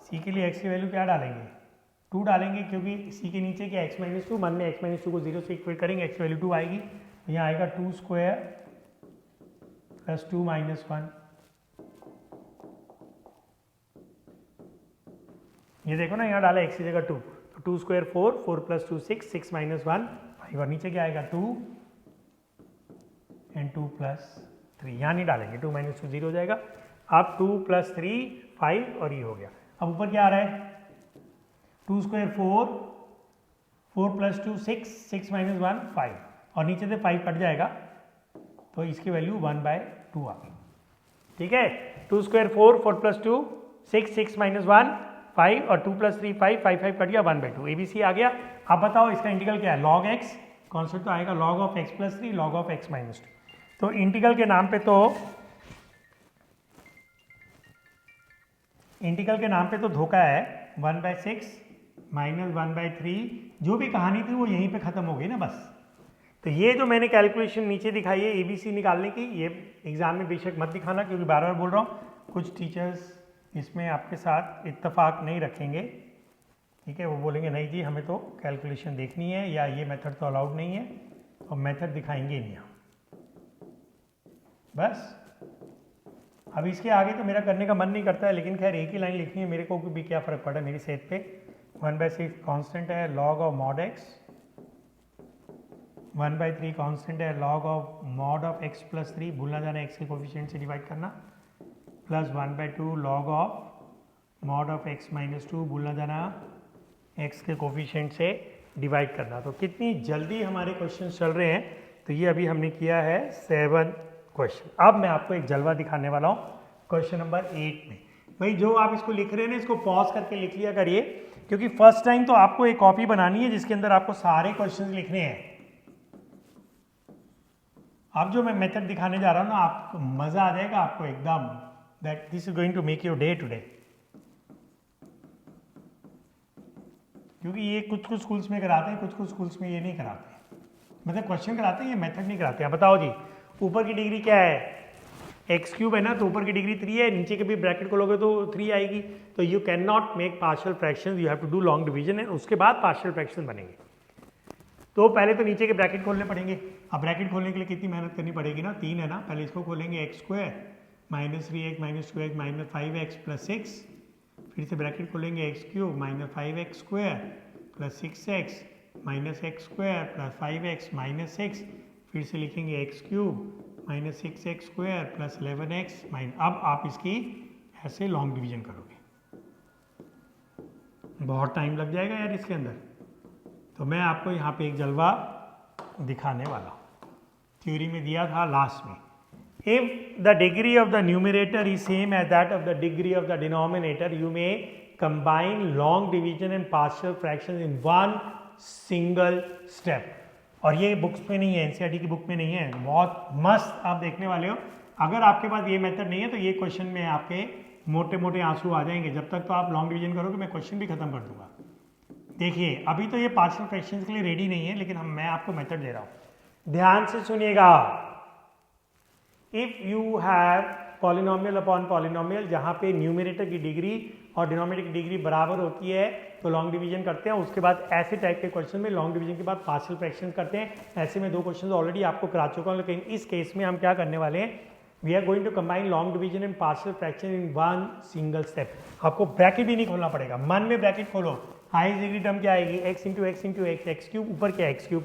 सी के लिए x की वैल्यू क्या डालेंगे, 2 डालेंगे, क्योंकि सी के नीचे क्या x-2, मन में x-2 को 0 से इक्वेट करेंगे, x वैल्यू 2 आएगी, यहाँ आएगा 2 स्क्वायर प्लस 2 -1। ये देखो ना, यहाँ डाला x की जगह 2, तो 2 स्क्वायर 4, 4 प्लस 2 6, 6 -1 5, और नीचे क्या आएगा 2 एंड 2 प्लस 3, यहाँ नहीं डालेंगे, 2 - 2 0 हो जाएगा। अब 2 + 3 5 और ये हो गया। अब ऊपर क्या आ रहा है, 2 स्क्वायर 4, 4 प्लस 2 6, 6 -1 5, और नीचे से 5 कट जाएगा तो इसकी वैल्यू 1/2 आ गई। ठीक है, 2 स्क्वायर 4, 4 प्लस 2 6, 6 -1 5 और 2 + 3 5, 5 5 कट गया 1/2, ABC आ गया। अब बताओ इसका इंटीग्रल क्या है, log x, कॉन्सेप्ट तो आएगा log of x + 3 log of x - 2। तो इंटीग्रल के नाम पे तो धोखा है, 1/6 -1/3, जो भी कहानी थी वो यहीं पे खत्म हो गई ना बस। तो ये जो मैंने कैलकुलेशन नीचे दिखाई है ABC निकालने की, ये एग्जाम में बेशक मत दिखाना, क्योंकि बार बार बोल रहा हूँ कुछ टीचर्स इसमें आपके साथ इत्तेफाक नहीं रखेंगे। ठीक है, वो बोलेंगे नहीं जी हमें तो कैलकुलेशन देखनी है, या ये मेथड तो अलाउड नहीं है, और मेथड दिखाएंगे नहीं हम। बस अब इसके आगे तो मेरा करने का मन नहीं करता है, लेकिन खैर एक ही लाइन लिखनी है, मेरे को भी क्या फ़र्क पड़ा मेरी सेहत पे। 1/6 कांस्टेंट है log of mod x, 1/3 constant है log of mod of x + 3, भूलना जाना x के कोफिशिएंट से डिवाइड करना, plus 1/2 log of mod of x - 2, भूलना जाना x के कोफिशिएंट से डिवाइड करना। तो कितनी जल्दी हमारे क्वेश्चन चल रहे हैं, तो ये अभी हमने किया है 7 क्वेश्चन। अब मैं आपको एक जलवा दिखाने वाला हूँ क्वेश्चन नंबर 8 में। भाई जो आप इसको लिख रहे हैं ना, इसको पॉज करके लिख लिया करिए, क्योंकि फर्स्ट टाइम तो आपको एक कॉपी बनानी है जिसके अंदर आपको सारे क्वेश्चंस लिखने हैं। अब जो मैं मेथड दिखाने जा रहा हूँ ना, आपको मजा आ जाएगा, आपको एकदम that this is going to make your day today. क्योंकि ये कुछ स्कूल्स में कराते हैं, कुछ स्कूल्स में ये नहीं कराते, मतलब क्वेश्चन कराते हैं, ये मेथड नहीं कराते हैं। बताओ जी, ऊपर की डिग्री क्या है, x³ है ना, तो ऊपर की डिग्री 3 है, नीचे के भी ब्रैकेट खोलोगे तो 3 आएगी। तो you can not make partial fractions, you have to do long division, and उसके बाद पार्शियल फ्रैक्शन बनेंगे। तो पहले तो नीचे के ब्रैकेट खोलने पड़ेंगे। अब ब्रैकेट खोलने के लिए कितनी मेहनत करनी पड़ेगी ना, 3 है ना, पहले इसको खोलेंगे x² -3x -2x -5x + 6, फिर से ब्रैकेट खोलेंगे x³ -5x² + 6x -x² + 5x -6, फिर से लिखेंगे x³ -6x² + 11x अब आप इसकी ऐसे लॉन्ग डिवीजन करोगे, बहुत टाइम लग जाएगा यार इसके अंदर। तो मैं आपको यहाँ पे एक जलवा दिखाने वाला हूँ, थ्योरी में दिया था लास्ट में। If the degree of the numerator is same as that of the degree of the denominator, you may combine long division and partial fractions in one single step. और ये बुक्स में नहीं है, NCERT की book में नहीं है, बहुत मस्त आप देखने वाले हो। अगर आपके पास ये मेथड नहीं है तो ये क्वेश्चन में आपके मोटे मोटे आंसू आ जाएंगे। जब तक तो आप लॉन्ग डिवीजन करोगे मैं क्वेश्चन भी खत्म कर दूंगा। देखिए अभी तो ये पार्शियल फ्रैक्शंस के लिए रेडी नहीं है, लेकिन मैं आपको मेथड दे रहा हूं, ध्यान से सुनिएगा। If you have polynomial upon polynomial, जहां पे न्यूमरेटर की डिग्री और डिनोमिनेटर की डिग्री बराबर होती है तो लॉन्ग डिवीजन करते हैं। उसके बाद ऐसे टाइप के क्वेश्चन में लॉन्ग डिवीजन के बाद पार्शियल फ्रैक्शन करते हैं। ऐसे में 2 क्वेश्चन ऑलरेडी आपको करा चुका हूं, लेकिन इस केस में हम क्या करने वाले हैं, we are going to combine long division and partial fraction in one single step. आपको ब्रैकेट भी नहीं खोलना पड़ेगा, मन में ब्रैकेट खोलो। हाईएस्ट डिग्री टर्म क्या आएगी, x into x into x, x³ ऊपर क्या है x³,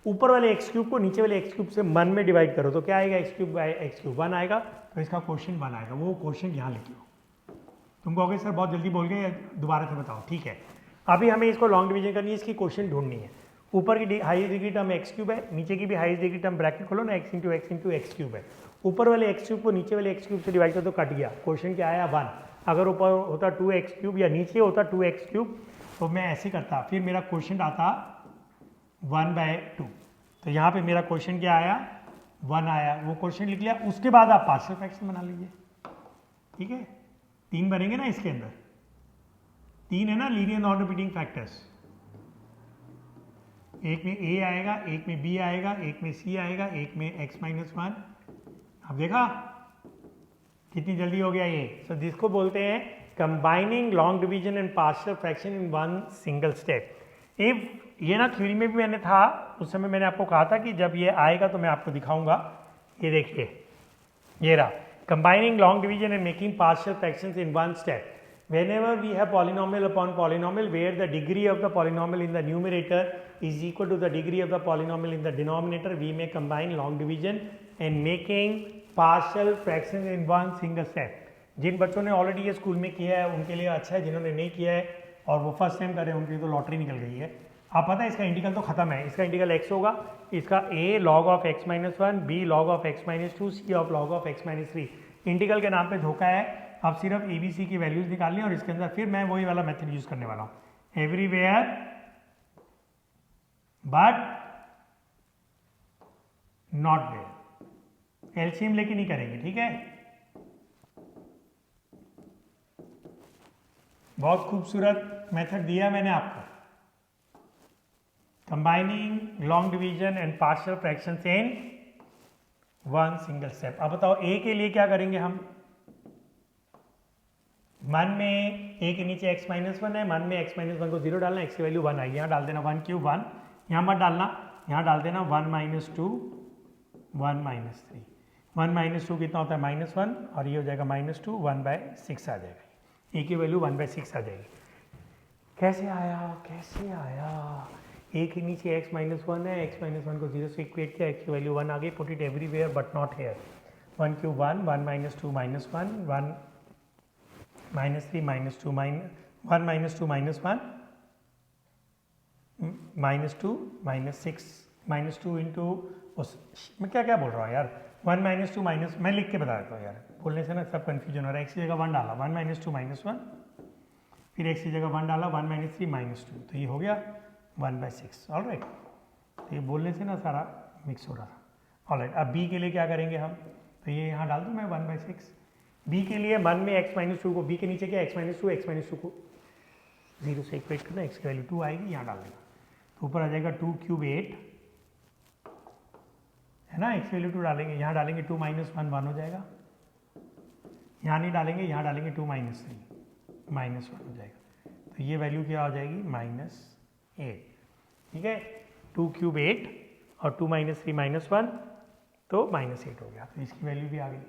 ऊपर वाले x³ को नीचे वाले x³ से मन में डिवाइड करो तो क्या आएगा, x³ 1 आएगा, तो इसका क्वेश्चन 1 आएगा। वो क्वेश्चन यहाँ लिख लो। तुम कहोगे सर बहुत जल्दी बोल गए, दोबारा से बताओ। ठीक है, अभी हमें इसको लॉन्ग डिवीजन करनी है, इसकी क्वेश्चन ढूंढनी है। ऊपर की हाईएस्ट डिग्री टर्म x³ है, नीचे की भी हाईएस्ट डिग्री टर्म ब्रैकेट खोलो ना, x into x into x³ है। ऊपर वाले x³ को नीचे वाले x³ से डिवाइड कर तो कट गया, क्वेश्चन क्या आया 1। अगर ऊपर होता 2x³ या नीचे होता 2x³ तो मैं ऐसे करता, फिर मेरा क्वेश्चन आता 1/2। तो यहाँ पे मेरा क्वेश्चन क्या आया, 1 आया, वो क्वेश्चन लिख लिया। उसके बाद आप पार्शियल फ्रैक्शन बना लीजिए, ठीक है। 3 बनेंगे ना इसके अंदर, 3 है ना लीनियर नॉन रिपीटिंग फैक्टर्स। एक में a आएगा, एक में b आएगा, एक में c आएगा, एक में x-1। अब देखा कितनी जल्दी हो गया ये। सो जिसको बोलते हैं combining long division and partial fraction in one single step. If ये ना थ्योरी में भी मैंने था, उस समय मैंने आपको कहा था कि जब ये आएगा तो मैं आपको दिखाऊंगा। ये देखिए, ये रहा combining long division and making partial fractions in one step. whenever we have polynomial upon polynomial where the degree of the polynomial in the numerator is equal to the degree of the polynomial in the denominator, we may combine long division and making partial fractions in one single step। जिन बच्चों ने already ये school में किया है उनके लिए अच्छा है, जिन्होंने नहीं किया है और वो फर्स्ट टाइम कर रहे हैं उनके लिए तो लॉटरी निकल गई है। आप पता है इसका इंटीग्रल तो खत्म है, इसका इंटीग्रल x होगा, इसका a log of x-1, b log of x-2, c of log of x-3। Integral के नाम पे धोखा है। अब सिर्फ ए बी सी की वैल्यूज निकालनी और इसके अंदर फिर मैं वही वाला मेथड यूज करने वाला हूं, everywhere but not there. LCM लेके नहीं करेंगे, ठीक है। बहुत खूबसूरत मेथड दिया मैंने आपको, combining long division and partial fractions in one single step. अब बताओ ए के लिए क्या करेंगे हम। मन में a के नीचे x-1 है, मन में x-1 को 0 डालना, x की वैल्यू 1 आएगी, यहाँ डाल देना 1 क्यूब 1, यहाँ मत डालना, यहाँ डाल देना 1 - 2 1 - 3। 1 - 2 कितना होता है -1 और ये हो जाएगा -2, 1/6 आ जाएगा। a की वैल्यू 1/6 आ जाएगी। कैसे आया, कैसे आया। a के नीचे x-1 है, x-1 को 0 से इक्वेट किया, x की वैल्यू 1 आ गई, put it everywhere but not here. 1 cube 1, 1 - 2 -1, 1 - 3 -2 -1 1 - 2 -2 -6 -2 into मैं क्या क्या बोल रहा हूँ यार। 1 - 2 मैं लिख के बता देता हूँ यार, बोलने से ना सब कंफ्यूजन हो रहा है। x की जगह 1 डाला, 1 - 2 -1, फिर x की जगह 1 डाला, 1 - 3 -2, तो ये हो गया 1/6। ऑलराइट, तो ये बोलने से ना सारा मिक्स हो रहा था। ऑलराइट, अब b के लिए क्या करेंगे हम, तो ये यहाँ डाल दूँ मैं 1/6। b के लिए मन में x-2 को, b के नीचे क्या x-2 को 0 से इक्वेट करना, x की वैल्यू 2 आएगी, यहाँ डाल देना, तो ऊपर आ जाएगा 2 क्यूब 8 है ना। x की वैल्यू 2 डालेंगे, यहाँ डालेंगे 2 - 1 1 हो जाएगा, यहाँ नहीं डालेंगे, यहाँ डालेंगे 2 - 3 -1 हो जाएगा, तो ये वैल्यू क्या हो जाएगी -8, ठीक है। 2 क्यूब 8 और 2 - 3 -1 तो -8 हो गया, तो इसकी वैल्यू भी आ गई।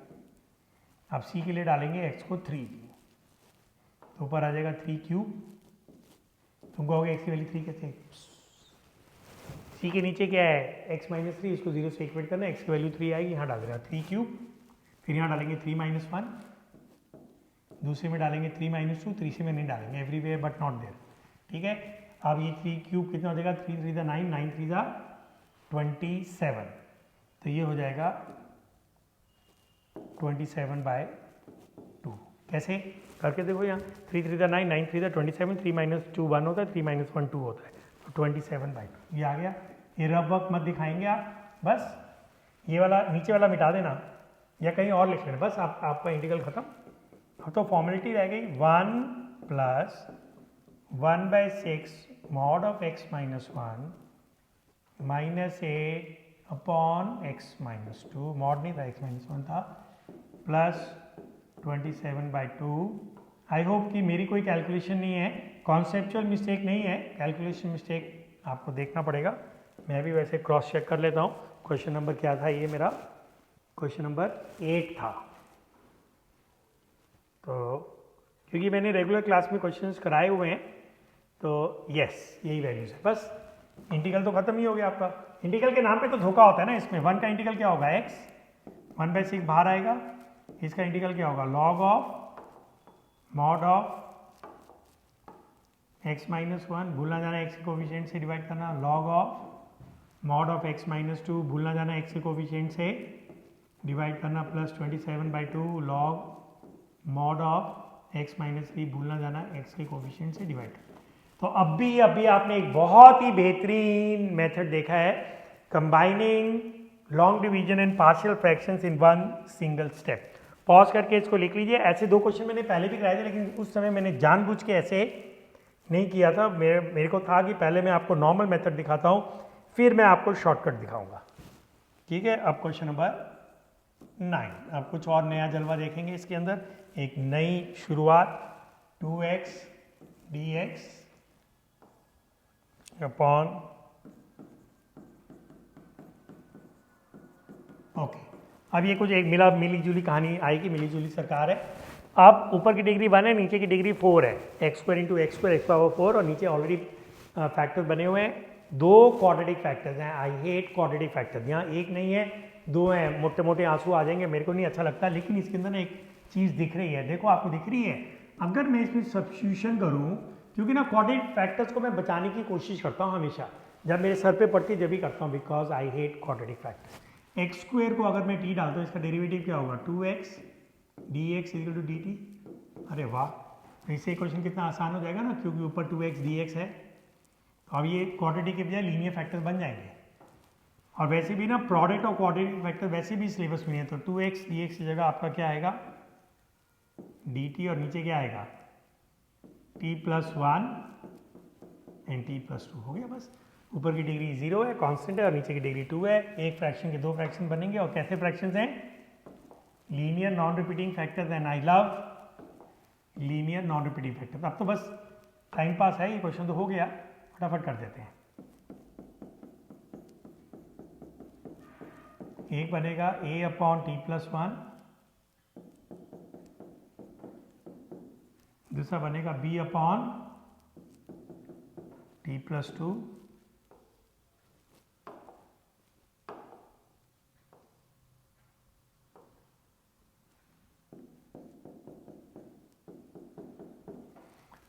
अब c के लिए डालेंगे x को 3, तो ऊपर आ जाएगा 3 क्यूब, तुम कहोगे x की वैल्यू 3 कैसे। c के नीचे क्या है x-3, इसको 0 से इक्वेट करना, x की वैल्यू 3 आएगी, यहाँ डाल देगा 3 क्यूब, फिर यहाँ डालेंगे 3 - 1, दूसरे में डालेंगे 3 - 2, तीसरे में नहीं डालेंगे, एवरीवेयर बट नॉट देयर, ठीक है। अब ये 3 क्यूब कितना हो जाएगा, 3 3 9, 9 3 27, तो ये हो जाएगा 27/2। कैसे करके देखो, यहाँ 3 3 9, 9 3 27, 3 - 2 1 होता है, 3 - 1 2 होता है, तो 27/2 ये आ गया। ये रफ वर्क मत दिखाएंगे आप, बस ये वाला नीचे वाला मिटा देना या कहीं और लिख लेना, बस आपका इंटीग्रल खत्म। तो फॉर्मेलिटी रह गई 1 + 1/6 mod of x-1 -8 upon x-2, mod नहीं था, x-1 था, प्लस 27/2। आई होप कि मेरी कोई कैलकुलेशन नहीं है, कॉन्सेप्चुअल मिस्टेक नहीं है, कैलकुलेशन मिस्टेक आपको देखना पड़ेगा। मैं भी वैसे क्रॉस चेक कर लेता हूँ। क्वेश्चन नंबर क्या था, ये मेरा क्वेश्चन नंबर 8 था। तो क्योंकि मैंने रेगुलर क्लास में क्वेश्चंस कराए हुए हैं, तो यस यही वैल्यूज है, बस इंटीग्रल तो खत्म ही हो गया आपका। इंटीग्रल के नाम पे तो धोखा होता है ना इसमें। 1 का इंटीग्रल क्या होगा x, 1/6 बाहर आएगा, इसका इंटीग्रल क्या होगा log of mod of x-1, भूलना जाना x के कोफिशिएंट से डिवाइड करना, log of mod of x-2, भूलना जाना x के कोफिशिएंट से डिवाइड करना, plus 27/2 log mod of x-3, भूलना जाना x के कोफिशिएंट से डिवाइड करना। तो अभी आपने एक बहुत ही बेहतरीन मेथड देखा है, combining long division and partial fractions in one single step. Pause करके इसको लिख लीजिए। ऐसे 2 क्वेश्चन मैंने पहले भी कराए थे, लेकिन उस समय मैंने जानबूझ के ऐसे नहीं किया था। मेरे को था कि पहले मैं आपको नॉर्मल मेथड दिखाता हूँ, फिर मैं आपको शॉर्टकट दिखाऊंगा। ठीक है, अब क्वेश्चन नंबर 9। अब कुछ और नया जलवा देखेंगे इसके अंदर, एक नई शुरुआत। 2x dx upon okay. अब ये कुछ एक मिली जुली कहानी आएगी, मिली जुली सरकार है। अब ऊपर की डिग्री 1 है, नीचे की डिग्री 4 है। x² into x² x power 4, और नीचे ऑलरेडी फैक्टर बने हुए हैं। 2 क्वाड्रेटिक फैक्टर्स हैं। I hate quadratic factors. यहाँ एक नहीं है, 2 हैं। मोटे मोटे आंसू आ जाएंगे, मेरे को नहीं अच्छा लगता, लेकिन इसके अंदर ना एक चीज़ दिख रही है। देखो, आपको दिख रही है। अगर मैं इसमें सब्स्टिट्यूशन करूँ, क्योंकि ना क्वाड्रेटिक फैक्टर्स को मैं बचाने की कोशिश करता हूँ हमेशा, जब मेरे सर पे पड़ती जब भी करता हूँ, because I hate quadratic factors. x² को अगर मैं t डालता हूँ, इसका डेरिवेटिव क्या होगा? 2x dx equal to dt। अरे वाह, तो इससे क्वेश्चन कितना आसान हो जाएगा ना, क्योंकि ऊपर 2x dx है। अब ये क्वाड्रेटिक के बजाय लीनियर फैक्टर बन जाएंगे। और वैसे भी ना प्रोडक्ट और क्वाड्रेटिक फैक्टर वैसे भी सिलेबस में है, तो 2x dx की जगह आपका क्या आएगा? dt, और नीचे क्या आएगा? t+1 and t+2। हो गया बस। ऊपर की डिग्री 0 है, कांस्टेंट है, और नीचे की डिग्री 2 है। एक फ्रैक्शन के 2 फ्रैक्शन बनेंगे, और कैसे फ्रैक्शंस हैं? Linear non repeating factors, and I love linear non repeating factors. अब तो बस टाइम पास है, ये क्वेश्चन तो हो गया, फटाफट कर देते हैं। एक बनेगा a/t+1, दूसरा बनेगा b/t+2,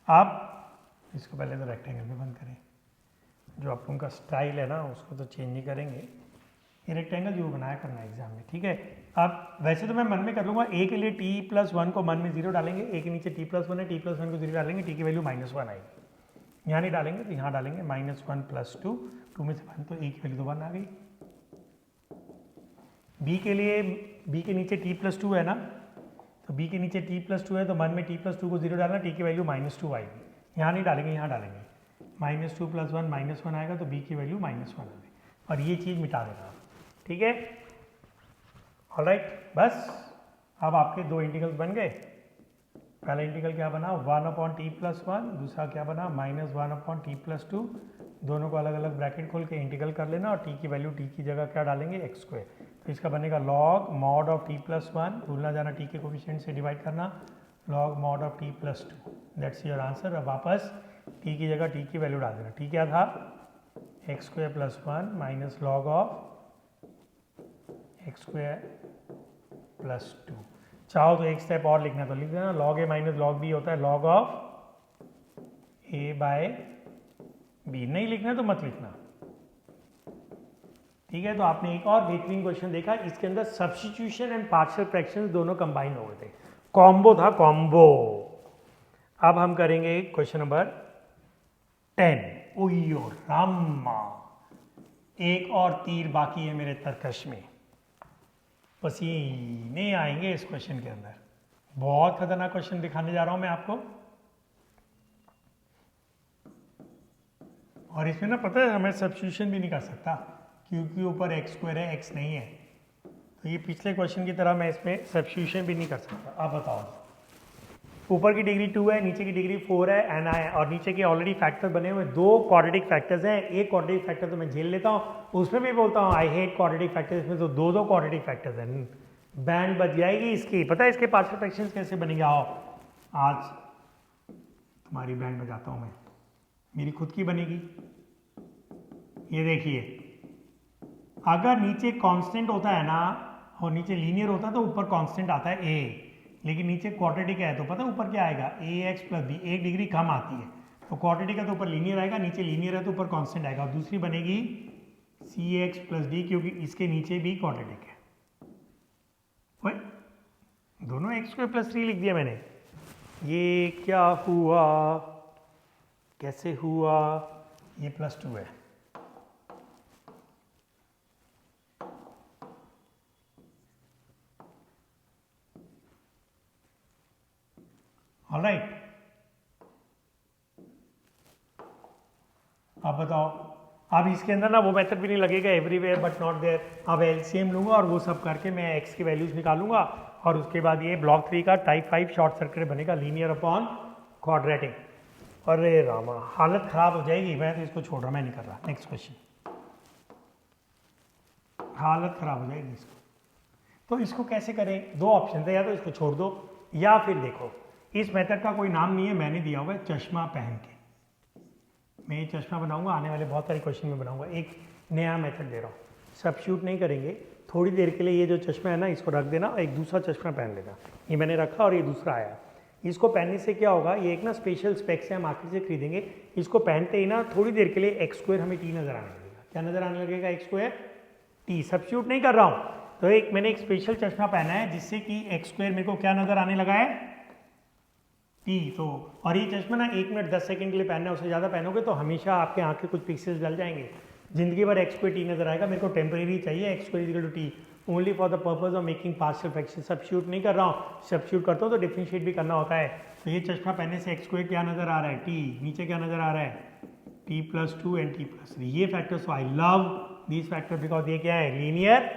अब इसको पहले तो रेक्टेंगल में बंद करें। जो आप लोगों का स्टाइल है ना, उसको तो चेंज नहीं करेंगे। ये रेक्टेंगल जो बनाया करना है एग्जाम में, ठीक है। अब वैसे तो मैं मन में कर लूँगा। a के लिए t+1 को मन में 0 डालेंगे। a के नीचे t+1 है, t+1 को 0 डालेंगे, t की वैल्यू -1 आएगी। यहाँ नहीं डालेंगे, तो यहाँ डालेंगे -1 + 2, 2 में से 1, तो a की वैल्यू तो 1 आ गई। b के लिए, b के नीचे t+2 है ना, तो b के नीचे t+2 है, तो मन में t+2 को 0 डालना, t की वैल्यू -2 आएगी। यहाँ नहीं डालेंगे, यहाँ डालेंगे। -2 + 1 -1 आएगा, तो b की वैल्यू -1 आ गई, और ये चीज़ मिटा देना, ठीक है। ऑलराइट, बस अब आपके 2 इंटीग्रल्स बन गए। पहला इंटीग्रल क्या बना? 1/t+1, दूसरा क्या बना? -1/t+2। दोनों को अलग अलग ब्रैकेट खोल के इंटीग्रल कर लेना, और t की वैल्यू t की जगह क्या डालेंगे? x²। तो इसका बनेगा log mod of t+1, भूलना जाना t के कोफिशिएंट से डिवाइड करना, log mod of t+2। That's your answer. अब वापस t की जगह t की वैल्यू डाल देना। t क्या था? x² + 1 minus log of x² + 2। चाहो तो एक स्टेप और लिखना तो लिख देना, log a minus log b होता है log of a/b। नहीं लिखना तो मत लिखना, ठीक है। तो आपने एक और बेहतरीन क्वेश्चन देखा, इसके अंदर सब्स्टिट्यूशन एंड पार्शियल फ्रैक्शंस दोनों कंबाइन हो गए थे, कॉम्बो था, कॉम्बो। अब हम करेंगे क्वेश्चन नंबर 10। ओयो रामा, एक और तीर बाकी है मेरे तरकश में, पसीने आएंगे इस क्वेश्चन के अंदर। बहुत खतरनाक क्वेश्चन दिखाने जा रहा हूं मैं आपको, और इसमें ना पता है, मैं सब्स्टिट्यूशन भी नहीं कर सकता, क्योंकि ऊपर x² है, x नहीं है। तो ये पिछले क्वेश्चन की तरह मैं इसमें सब्स्टिट्यूशन भी नहीं कर सकता। अब बताओ, ऊपर की डिग्री 2 है, नीचे की डिग्री 4 है, एन आई, और नीचे के ऑलरेडी फैक्टर बने हुए 2 क्वाड्रेटिक फैक्टर्स हैं। एक क्वाड्रेटिक फैक्टर तो मैं झेल लेता हूँ, उसमें भी बोलता हूँ आई हेट क्वाड्रेटिक फैक्टर्स। इसमें तो 2 क्वाड्रेटिक फैक्टर्स हैं। बैंड बच जाएगी इसकी। पता है इसके पार्शियल फ्रैक्शंस कैसे बनेंगे? आओ आज तुम्हारी बैंड बजाता हूँ मैं, मेरी खुद की बनेगी। ये देखिए, अगर नीचे कांस्टेंट होता है ना, और नीचे लीनियर होता है, तो ऊपर कांस्टेंट आता है a, लेकिन नीचे क्वाड्रेटिक है, तो पता है ऊपर क्या आएगा? ax + b। एक डिग्री कम आती है, तो क्वाड्रेटिक है तो ऊपर लीनियर आएगा, नीचे लीनियर है तो ऊपर कांस्टेंट आएगा। और दूसरी बनेगी cx + d, क्योंकि इसके नीचे भी क्वाड्रेटिक है। ओए, दोनों x² + 3 लिख दिया मैंने। ये क्या हुआ? कैसे हुआ, ये +2 है। ऑलराइट, अब बताओ, अब इसके अंदर ना वो मेथड भी नहीं लगेगा, एवरीवेयर बट नॉट देयर। अब एलसीएम लूंगा और वो सब करके मैं एक्स की वैल्यूज निकालूंगा और उसके बाद ये ब्लॉक 3 का टाइप 5 शॉर्ट सर्किट बनेगा, लीनियर अपॉन क्वाड्रेटिक। अरे रामा, हालत खराब हो जाएगी, मैं तो इसको छोड़ रहा, मैं नहीं कर रहा। नेक्स्ट क्वेश्चन, हालत खराब हो जाएगी इसको। तो इसको कैसे करें, दो ऑप्शन थे, या तो इसको छोड़ दो या फिर देखो, इस मेथड का कोई नाम नहीं है, मैंने दिया हुआ है चश्मा पहन के। मैं ये चश्मा बनाऊंगा, आने वाले बहुत सारे क्वेश्चन में बनाऊंगा, एक नया मेथड दे रहा हूँ। सब्स्टिट्यूट नहीं करेंगे, थोड़ी देर के लिए ये जो चश्मा है ना इसको रख देना और एक दूसरा चश्मा पहन लेना। ये मैंने रखा और ये दूसरा आया। इसको पहनने से क्या होगा, ये एक ना स्पेशल स्पेक्स है, हम मार्केट से खरीदेंगे। इसको पहनते ही ना थोड़ी देर के लिए एक्स स्क्वायर हमें टी नजर आने लगेगा। क्या नजर आने लगेगा, एक्स स्क्वायर टी। सब्स्टिट्यूट नहीं कर रहा हूँ, तो एक मैंने एक स्पेशल चश्मा पहना है जिससे कि एक्स स्क्वायर मेरे को क्या नजर आने लगा है, टी। तो और ये चश्मा ना 1 मिनट 10 सेकंड के लिए पहनना है, उससे ज़्यादा पहनोगे तो हमेशा आपके आँख के कुछ पिक्सेल्स जल जाएंगे, जिंदगी भर एक्स स्क्वायर टी नजर आएगा। मेरे को टेम्परेरी चाहिए x square equal to t, only for the purpose of making partial fraction. Substitute नहीं कर रहा हूँ, सब्स्टिट्यूट करता हूँ तो डिफरेंशिएट भी करना होता है। तो ये चश्मा पहनने से एक्स स्क्वायर क्या नजर आ रहा है, टी। नीचे क्या नजर आ रहा है, t+2 एंड t+3। ये factor, so I love this factor because ये क्या है, लीनियर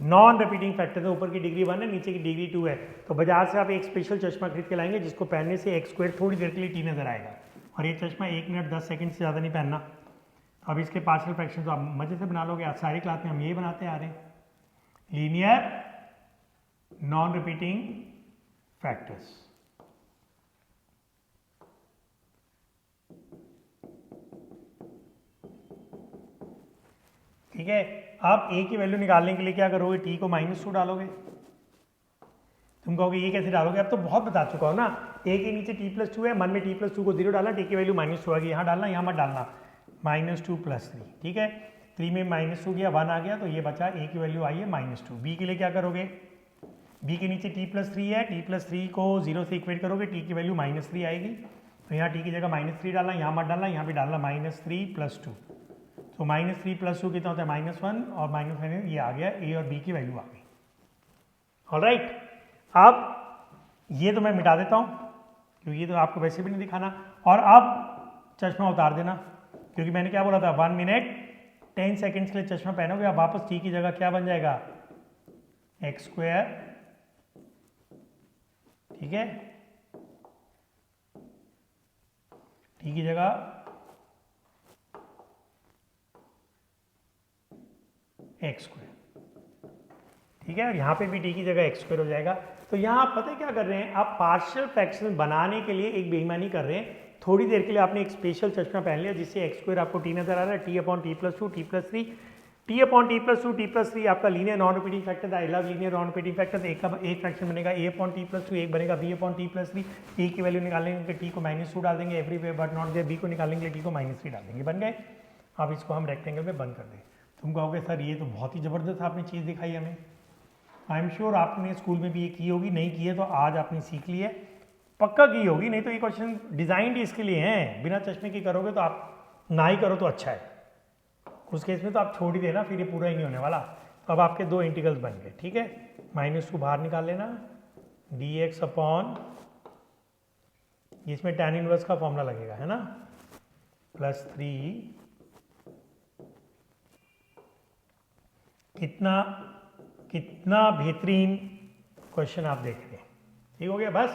नॉन रिपीटिंग फैक्टर है। ऊपर की डिग्री 1 है, नीचे की डिग्री 2 है। तो बाजार से आप एक स्पेशल चश्मा खरीद के लाएंगे जिसको पहनने से एक्स स्क्वायर थोड़ी देर के लिए टी नजर आएगा। और ये चश्मा 1 मिनट 10 सेकंड से ज़्यादा नहीं पहनना। अब इसके पार्शियल फ्रैक्शन तो आप मजे से बना लोगे, आज सारी क्लास में हम यही बनाते आ रहे हैं, लीनियर नॉन रिपीटिंग फैक्टर्स। ठीक है, आप ए की वैल्यू निकालने के लिए क्या करोगे, टी को -2 डालोगे। तुम कहोगे ये कैसे डालोगे, अब तो बहुत बता चुका हो ना। ए के नीचे t+2 है, मन में t+2 को 0 डालना, टी की वैल्यू -2 आ गई, यहाँ डालना, यहाँ मत डालना, -2 + 3। ठीक है, 3 में -2 गया, 1 आ गया, तो ये बचा, ए की वैल्यू आई है -2। बी के लिए क्या करोगे, बी के नीचे t+3 है, t+3 को 0 से इक्वेट करोगे, टी की वैल्यू -3 आएगी, तो यहाँ टी की जगह -3 डालना, यहाँ मत डालना, यहाँ भी डालना -3 + 2। तो -3 + 2 कितना होता है, -1, और -1 ये आ गया, ए और बी की वैल्यू आ गई। ऑलराइट, अब ये तो मैं मिटा देता हूँ क्योंकि ये तो आपको वैसे भी नहीं दिखाना। और अब चश्मा उतार देना, क्योंकि मैंने क्या बोला था, 1 मिनट 10 सेकेंड्स के लिए चश्मा पहनोगे, अब वापस टी की जगह क्या बन जाएगा, एक्स स्क्वायर। ठीक है, टी की जगह एक्स स्क्वायर। ठीक है, और यहाँ पे भी टी की जगह एक्स स्क्वायर हो जाएगा। तो यहाँ आप पता है क्या कर रहे हैं, आप पार्शियल फ्रैक्शन बनाने के लिए एक बेईमानी कर रहे हैं। थोड़ी देर के लिए आपने एक स्पेशल चश्मा पहन लिया जिससे एक्स स्क्वायर आपको टी नजर आ रहा है, t/t+2 t+3, t/t+2 t+3 आपका लीनियर नॉन रिपीटिंग फैक्टर था। आई love linear non repeating factor. एक का एक फ्रैक्शन बनेगा a/t+2, एक बनेगा b/t+3। ए की वैल्यू निकालने के टी को -2 डाल देंगे, everywhere but not there, b को निकालने के लिए टी को -3 डाल देंगे, बन गए। अब इसको हम रेक्टेंगल में बंद कर दें। तुम कहोगे सर ये तो बहुत ही ज़बरदस्त आपने चीज़ दिखाई हमें। आई एम श्योर आपने स्कूल में भी ये की होगी, नहीं की है तो आज आपने सीख ली है, पक्का की होगी, नहीं तो ये क्वेश्चन डिज़ाइंड इसके लिए हैं। बिना चश्मे की करोगे तो आप ना ही करो तो अच्छा है, उस केस में तो आप छोड़ ही देना, फिर ये पूरा ही नहीं होने वाला। तो अब आपके दो इंटीग्रल्स बन गए। ठीक है, -2 बाहर निकाल लेना, dx अपॉन, इसमें tan इनवर्स का फॉर्मूला लगेगा, है ना, +3 कितना बेहतरीन क्वेश्चन आप देख रहे हैं। ठीक हो गया, बस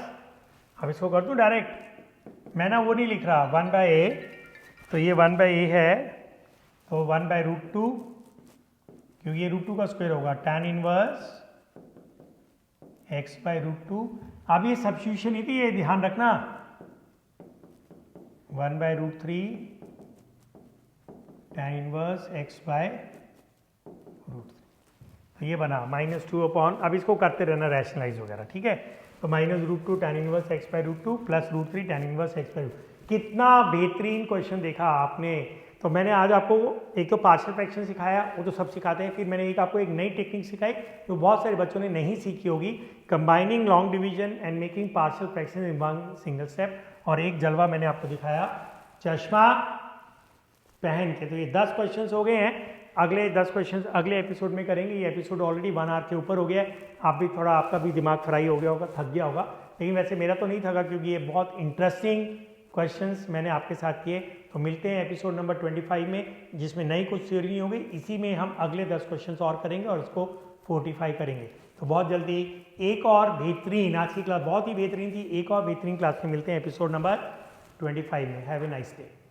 अब इसको कर दूं डायरेक्ट। मैं ना वो नहीं लिख रहा 1/a, तो ये 1/a है, तो 1/√2, क्योंकि ये √2 का स्क्वायर होगा, tan इनवर्स x/√2। अब ये सब्स्टिट्यूशन ही थी, ये ध्यान रखना, 1/√3 tan इनवर्स x/√3। तो ये बना -2 अपॉन, अब इसको करते रहना रैशनलाइज वगैरह। ठीक है, तो -√2 tan inverse x/√2 + √3 tan inverse x/√2। कितना बेहतरीन क्वेश्चन देखा आपने। तो मैंने आज आपको एक तो पार्शियल फ्रैक्शन सिखाया, वो तो सब सिखाते हैं, फिर मैंने एक आपको एक नई टेक्निक सिखाई जो बहुत सारे बच्चों ने नहीं सीखी होगी, combining long division and making partial fraction in one single step. और एक जलवा मैंने आपको दिखाया चश्मा पहन के। तो ये 10 क्वेश्चंस हो गए हैं। अगले 10 क्वेश्चंस अगले एपिसोड में करेंगे। ये एपिसोड ऑलरेडी 1 आवर के ऊपर हो गया है। आप भी थोड़ा, आपका भी दिमाग फ्राई हो गया होगा, थक गया होगा, लेकिन वैसे मेरा तो नहीं थका, क्योंकि ये बहुत इंटरेस्टिंग क्वेश्चंस मैंने आपके साथ किए। तो मिलते हैं एपिसोड नंबर 25 में, जिसमें नई कुछ थ्योरी नहीं होगी। इसी में हम अगले 10 क्वेश्चंस और करेंगे और इसको फोर्टिफाई करेंगे। तो बहुत जल्दी एक और बेहतरीन, आज की क्लास बहुत ही बेहतरीन थी, एक और बेहतरीन क्लास में मिलते हैं एपिसोड नंबर 25 में। Have a nice day.